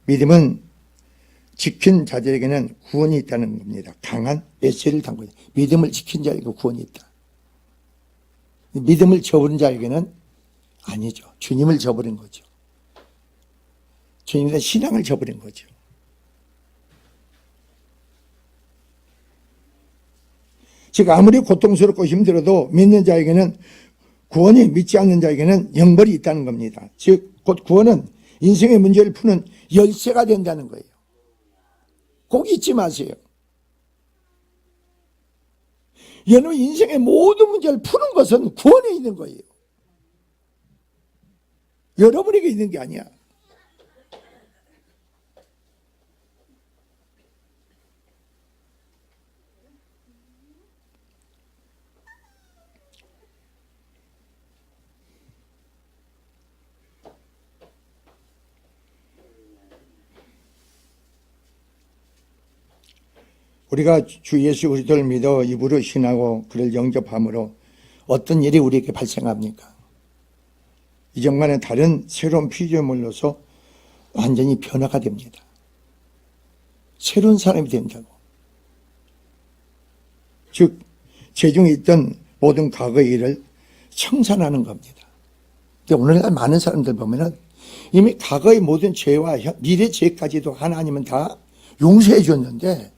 믿음은 지킨 자들에게는 구원이 있다는 겁니다. 강한 메시지를 담고 있다. 믿음을 지킨 자에게 구원이 있다. 믿음을 저버린 자에게는 아니죠. 주님을 저버린 거죠. 주님의 신앙을 저버린 거죠. 즉 아무리 고통스럽고 힘들어도 믿는 자에게는 구원이, 믿지 않는 자에게는 영벌이 있다는 겁니다. 즉 곧 구원은 인생의 문제를 푸는 열쇠가 된다는 거예요. 꼭 잊지 마세요. 여러분 인생의 모든 문제를 푸는 것은 구원에 있는 거예요. 여러분에게 있는 게 아니야. 우리가 주 예수 그리스도를 믿어 입으로 신하고 그를 영접함으로 어떤 일이 우리에게 발생합니까? 이전과는 다른 새로운 피조물로서 완전히 변화가 됩니다. 새로운 사람이 된다고. 즉 죄중에 있던 모든 과거의 일을 청산하는 겁니다. 근데 오늘날 많은 사람들 보면은 이미 과거의 모든 죄와 미래 죄까지도 하나님은 다 용서해 줬는데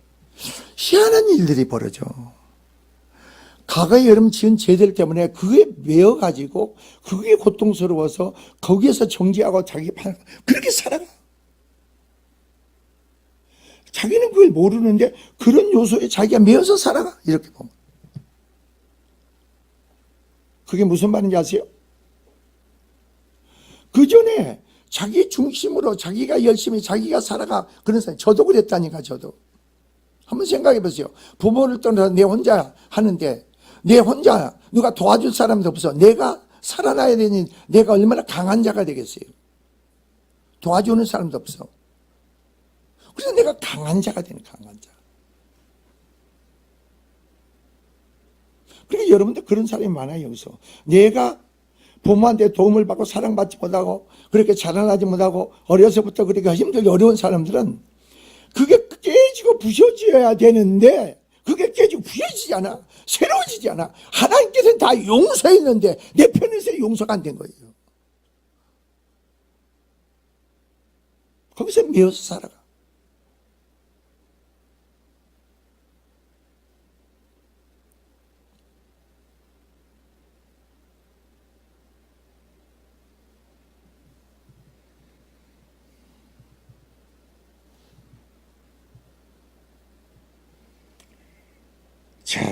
희한한 일들이 벌어져. 과거에 여러분 지은 죄들 때문에 그게 매여가지고 그게 고통스러워서 거기에서 정죄하고 자기 그렇게 살아가. 자기는 그걸 모르는데 그런 요소에 자기가 매여서 살아가. 이렇게 보면. 그게 무슨 말인지 아세요? 그 전에 자기 중심으로 자기가 열심히 자기가 살아가. 그런 사람. 저도 그랬다니까 저도. 한번 생각해 보세요. 부모를 떠나서 내 혼자 하는데 내 혼자 누가 도와줄 사람도 없어. 내가 살아나야 되니 내가 얼마나 강한 자가 되겠어요. 도와주는 사람도 없어. 그래서 내가 강한 자가 되는 강한 자. 그러니까 여러분들 그런 사람이 많아요. 여기서 내가 부모한테 도움을 받고 사랑받지 못하고 그렇게 자라나지 못하고 어려서부터 그렇게 힘들게 어려운 사람들은 그게 깨지고 부서져야 되는데 그게 깨지고 부서지지 않아. 새로워지지 않아. 하나님께서는 다 용서했는데 내 편에서 용서가 안 된 거예요. 거기서 매어서 살아가. 자,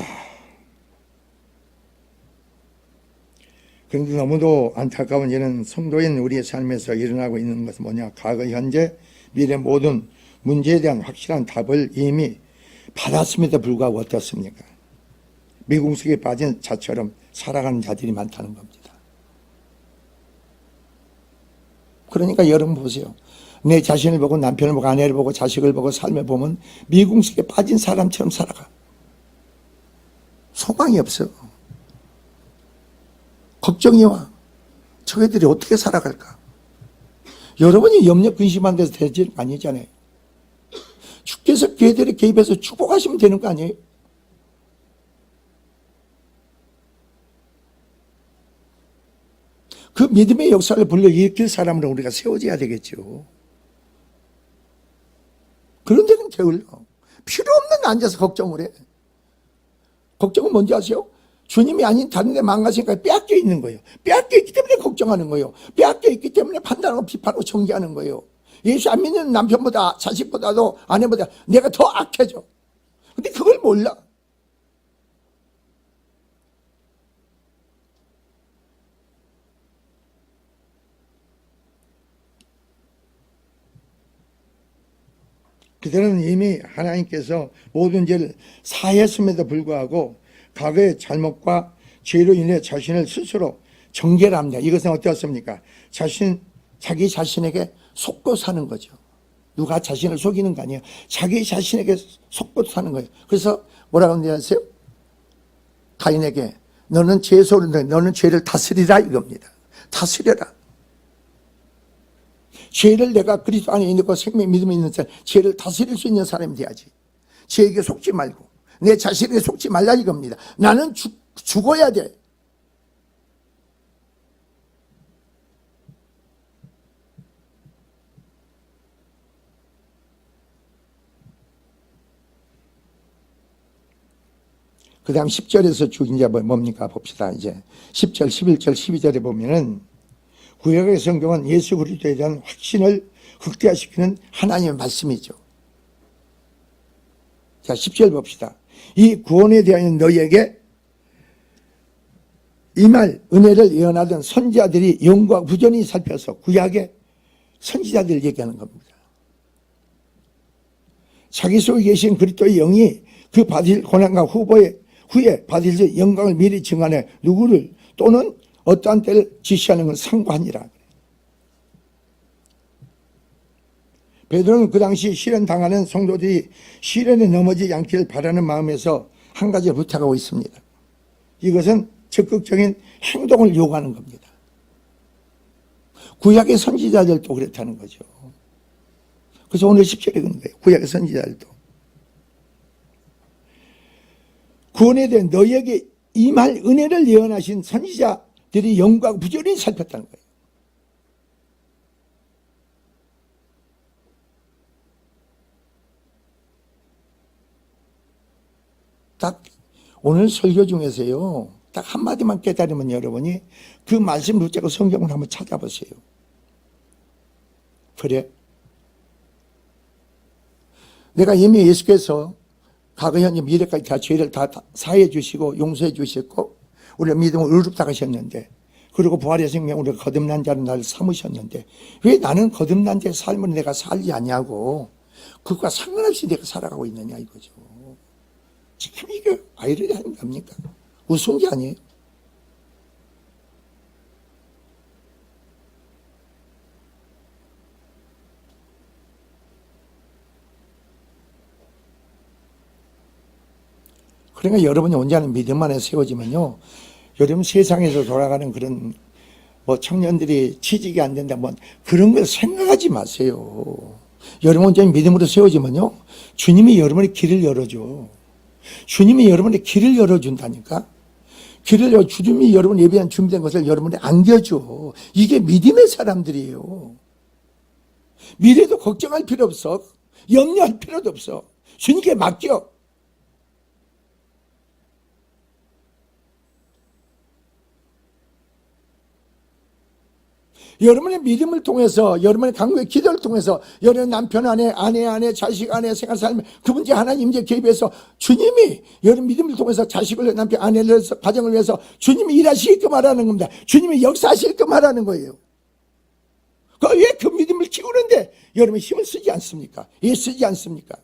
그런데 너무도 안타까운 일은 성도인 우리의 삶에서 일어나고 있는 것은 뭐냐? 과거, 현재, 미래 모든 문제에 대한 확실한 답을 이미 받았음에도 불구하고 어떻습니까? 미궁석에 빠진 자처럼 살아가는 자들이 많다는 겁니다. 그러니까 여러분 보세요. 내 자신을 보고 남편을 보고 아내를 보고 자식을 보고 삶을 보면 미궁석에 빠진 사람처럼 살아가. 소망이 없어. 걱정이 와. 저희들이 어떻게 살아갈까? 여러분이 염려 근심한 데서 되지 아니잖아요. 주께서 걔들이 개입해서 축복하시면 되는 거 아니에요? 그 믿음의 역사를 불러일으킬 사람으로 우리가 세워져야 되겠죠. 그런 데는 게을러. 필요 없는 데 앉아서 걱정을 해. 걱정은 뭔지 아세요? 주님이 아닌 다른 데 망가지니까 빼앗겨 있는 거예요. 빼앗겨 있기 때문에 걱정하는 거예요. 빼앗겨 있기 때문에 판단하고 비판하고 정죄하는 거예요. 예수 안 믿는 남편보다 자식보다도 아내보다 내가 더 악해져. 근데 그걸 몰라. 그들은 이미 하나님께서 모든 죄를 사했음에도 불구하고 과거의 잘못과 죄로 인해 자신을 스스로 정죄를 합니다. 이것은 어떻습니까? 자기 자신에게 속고 사는 거죠. 누가 자신을 속이는 거 아니에요. 자기 자신에게 속고 사는 거예요. 그래서 뭐라고 하는지 아세요? 가인에게 너는 너는 죄를 다스리라 이겁니다. 다스려라. 죄를 내가 그리스도 안에 있고 생명 믿음이 있는 사람, 죄를 다스릴 수 있는 사람이 돼야지. 죄에게 속지 말고 내 자신에게 속지 말라 이겁니다. 나는 죽어야 돼. 그 다음 10절에서 죽인 자 뭡니까? 봅시다. 이제 10절, 11절, 12절에 보면은 구약의 성경은 예수 그리스도에 대한 확신을 극대화시키는 하나님의 말씀이죠. 자, 10절 봅시다. 이 구원에 대하여 너희에게 이 말 은혜를 예언하던 선지자들이 영과 부전히 살펴서 구약의 선지자들 얘기하는 겁니다. 자기 속에 계신 그리스도의 영이 그 받을 고난과 후에 받을 영광을 미리 증언해 누구를 또는 어떠한 때를 지시하는 걸 상고하니라. 베드로는 그 당시 시련당하는 성도들이 시련에 넘어지지 않기를 바라는 마음에서 한 가지를 부탁하고 있습니다. 이것은 적극적인 행동을 요구하는 겁니다. 구약의 선지자들도 그렇다는 거죠. 그래서 오늘 10절에 그런 거예요. 구약의 선지자들도. 구원에 대한 너희에게 임할 은혜를 예언하신 선지자들이 영광 부조리 살폈다는 거예요. 딱 오늘 설교 중에서요. 딱 한마디만 깨달으면 여러분이 그 말씀 붙잡고 성경을 한번 찾아보세요. 그래. 내가 이미 예수께서 과거, 현재, 미래까지 다 죄를 다 사해 주시고 용서해 주셨고 우리가 믿음을 의롭다 하셨는데 그리고 부활의 생명 우리가 거듭난 자로 나를 삼으셨는데 왜 나는 거듭난 자의 삶을 내가 살지 않냐고 그것과 상관없이 내가 살아가고 있느냐 이거죠. 지금 이게 아이러니한 겁니까? 우스운 게 아니에요. 그러니까 여러분이 온전한 믿음 안에 세워지면요. 여러분 세상에서 돌아가는 그런 청년들이 취직이 안 된다 그런 걸 생각하지 마세요. 여러분 온전히 믿음으로 세워지면요. 주님이 여러분의 길을 열어줘. 주님이 여러분의 길을 열어준다니까. 주님이 여러분 예비한 준비된 것을 여러분이 안겨줘. 이게 믿음의 사람들이에요. 미래도 걱정할 필요 없어. 염려할 필요도 없어. 주님께 맡겨. 여러분의 믿음을 통해서 여러분의 강구의 기도를 통해서 여러분 남편 안에 아내 안에 자식 안에 생활 삶에 그 문제 하나님 이제 개입해서 주님이 여러분 믿음을 통해서 자식을 남편 아내를 위해서 가정을 위해서 주님이 일하시게끔 하라는 겁니다. 주님이 역사하시게끔 하라는 거예요. 왜 그 믿음을 키우는데 여러분 힘을 쓰지 않습니까? 쓰지 않습니까?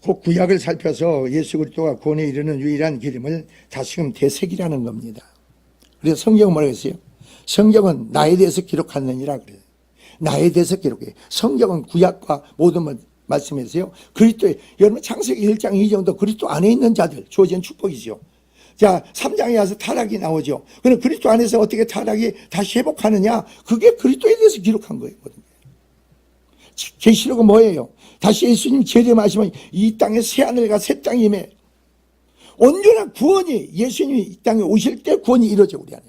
그 구약을 살펴서 예수 그리스도가 구원에 이르는 유일한 길임을 다시금 되새기라는 겁니다. 그래서 성경은 뭐라고 했어요? 성경은 나에 대해서 기록하느니라 그래요. 나에 대해서 기록해요. 성경은 구약과 모든 말씀에서요. 그리스도의 여러분 창세기 1장 2장도 그리스도 안에 있는 자들 주어진 축복이죠. 자, 3장에 와서 타락이 나오죠. 그럼 그리스도 안에서 어떻게 타락이 다시 회복하느냐? 그게 그리스도에 대해서 기록한 거예요. 계시록은 뭐예요? 다시 예수님 재림하시면 이 땅에 새하늘과 새 땅이 임해 온전한 구원이 예수님이 이 땅에 오실 때 구원이 이루어져 우리 안에.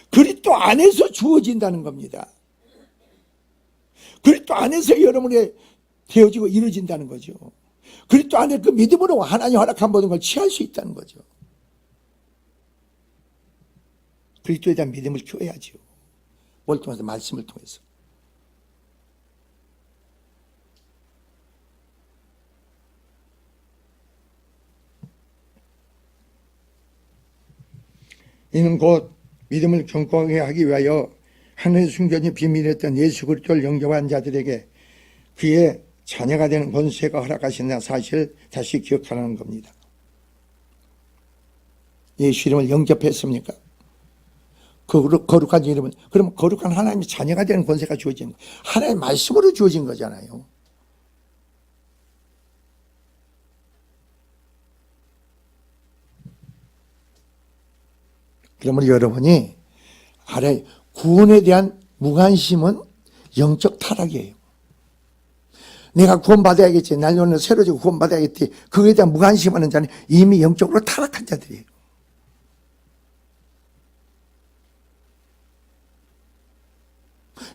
그리스도 안에서 주어진다는 겁니다. 그리스도 안에서 여러분의 되어지고 이루어진다는 거죠. 그리스도 안에 그 믿음으로 하나님 허락한 모든 걸 취할 수 있다는 거죠. 그리스도에 대한 믿음을 키워야죠. 뭘 통해서? 말씀을 통해서. 이는 곧 믿음을 견고하게 하기 위하여 하늘의 숨겨진 비밀이었던 예수 그리스도를 영접한 자들에게 그의 자녀가 되는 권세가 허락하신 사실을 다시 기억하라는 겁니다. 예수 이름을 영접했습니까? 거룩한 이름은 그럼 거룩한 하나님의 자녀가 되는 권세가 주어진 거예요. 하나님의 말씀으로 주어진 거잖아요. 그러므로 여러분이 알아요. 구원에 대한 무관심은 영적 타락이에요. 내가 구원받아야겠지. 날 오늘 새로 지고 구원받아야겠지. 그거에 대한 무관심하는 자는 이미 영적으로 타락한 자들이에요.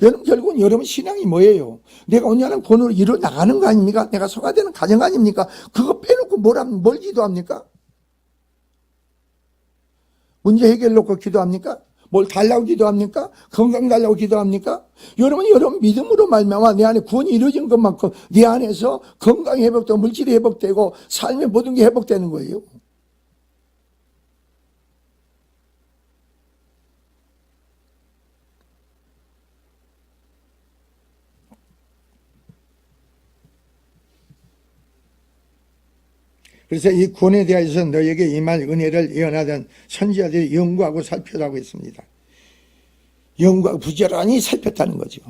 여러분, 결국은 여러분 신앙이 뭐예요? 내가 온전한 권으로 이루어 나가는 거 아닙니까? 내가 소화되는 가정 아닙니까? 그거 빼놓고 뭘 기도합니까? 문제 해결 놓고 기도합니까? 뭘 달라고 기도합니까? 건강 달라고 기도합니까? 여러분 믿음으로 말미암아 내 안에 구원이 이루어진 것만큼 내 안에서 건강이 회복되고 물질이 회복되고 삶의 모든 게 회복되는 거예요. 그래서 이 구원에 대해서 너에게 임할 은혜를 예언하던 선지자들이 연구하고 살펴라고 했습니다. 연구하고 부지런히 살폈다는 거죠.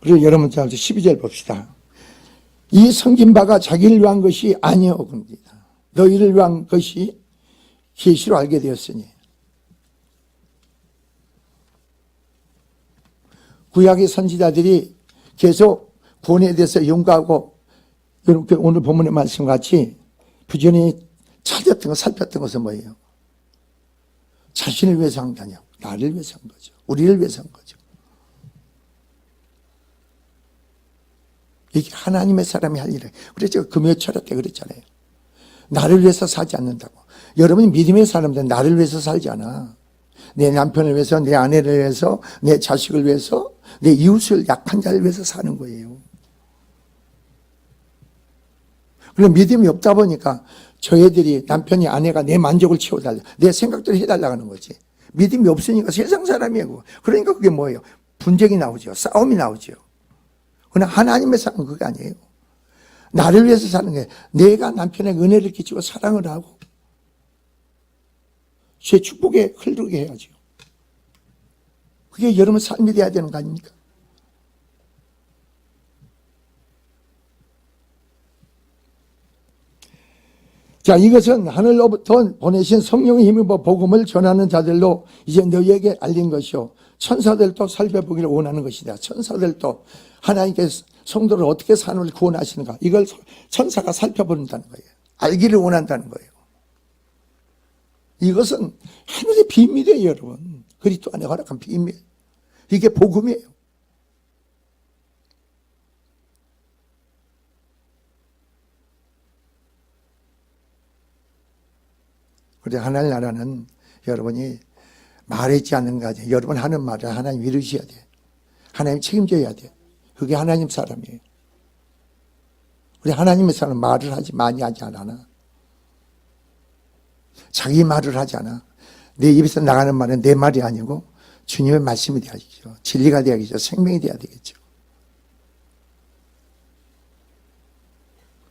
그리고 여러분 12절 봅시다. 이 섬긴 바가 자기를 위한 것이 아니오 겁니다. 너희를 위한 것이 계시로 알게 되었으니. 구약의 선지자들이 계속 구원에 대해서 연구하고 이렇게 오늘 본문의 말씀같이 부지런히 찾았던 거 살폈던 것은 뭐예요? 자신을 위해서 한 게 아니야. 나를 위해서 한 거죠. 우리를 위해서 한 거죠. 이게 하나님의 사람이 할 일이에요. 그래서 금요 철학 때 그랬잖아요. 나를 위해서 살지 않는다고. 여러분이 믿음의 사람들은 나를 위해서 살지 않아. 내 남편을 위해서, 내 아내를 위해서, 내 자식을 위해서, 내 이웃을 약한 자를 위해서 사는 거예요. 그럼 믿음이 없다 보니까 저희들이 남편이 아내가 내 만족을 채워달라. 내 생각대로 해달라고 하는 거지. 믿음이 없으니까 세상 사람이고. 그러니까 그게 뭐예요? 분쟁이 나오죠. 싸움이 나오죠. 그러나 하나님의 삶은 그게 아니에요. 나를 위해서 사는 게 내가 남편에게 은혜를 끼치고 사랑을 하고 제 축복에 흐르게 해야죠. 그게 여러분 삶이 돼야 되는 거 아닙니까? 자, 이것은 하늘로부터 보내신 성령의 힘입어 복음을 전하는 자들로 이제 너희에게 알린 것이요. 천사들도 살펴보기를 원하는 것이다. 천사들도 하나님께서 성도를 어떻게 산을 구원하시는가. 이걸 천사가 살펴본다는 거예요. 알기를 원한다는 거예요. 이것은 하늘의 비밀이에요, 여러분. 그리스도 안에 허락한 비밀. 이게 복음이에요. 그래 하나님 나라는 여러분이 말했지 않는 거지. 여러분 하는 말을 하나님 이루셔야 돼. 하나님 책임져야 돼. 그게 하나님 사람이에요. 우리 하나님의 사람은 말을 많이 하지 않아. 자기 말을 하지 않아. 내 입에서 나가는 말은 내 말이 아니고 주님의 말씀이 되야겠죠. 진리가 되야겠죠. 생명이 돼야 되겠죠.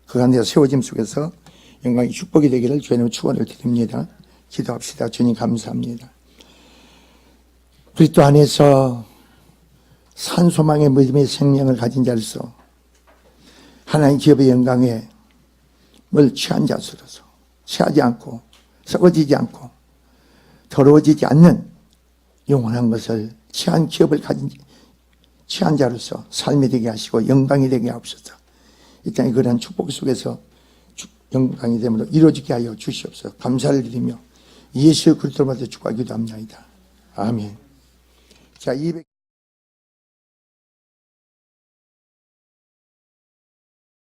그 안에서 세워짐 속에서 영광이 축복이 되기를 주님 축원을 드립니다. 기도합시다. 주님 감사합니다. 그리스도 안에서 산소망의 믿음의 생명을 가진 자로서 하나님 기업의 영광에 뭘 취한 자로서 취하지 않고 썩어지지 않고 더러워지지 않는 영원한 것을 취한 기업을 가진 취한 자로서 삶이 되게 하시고 영광이 되게 하옵소서. 이 땅에 그러한 축복 속에서 영광이 됨으로 이루어지게 하여 주시옵소서. 감사를 드리며 예수 그리스도로 받아 축복하기도 합니다. 아멘. 자, 200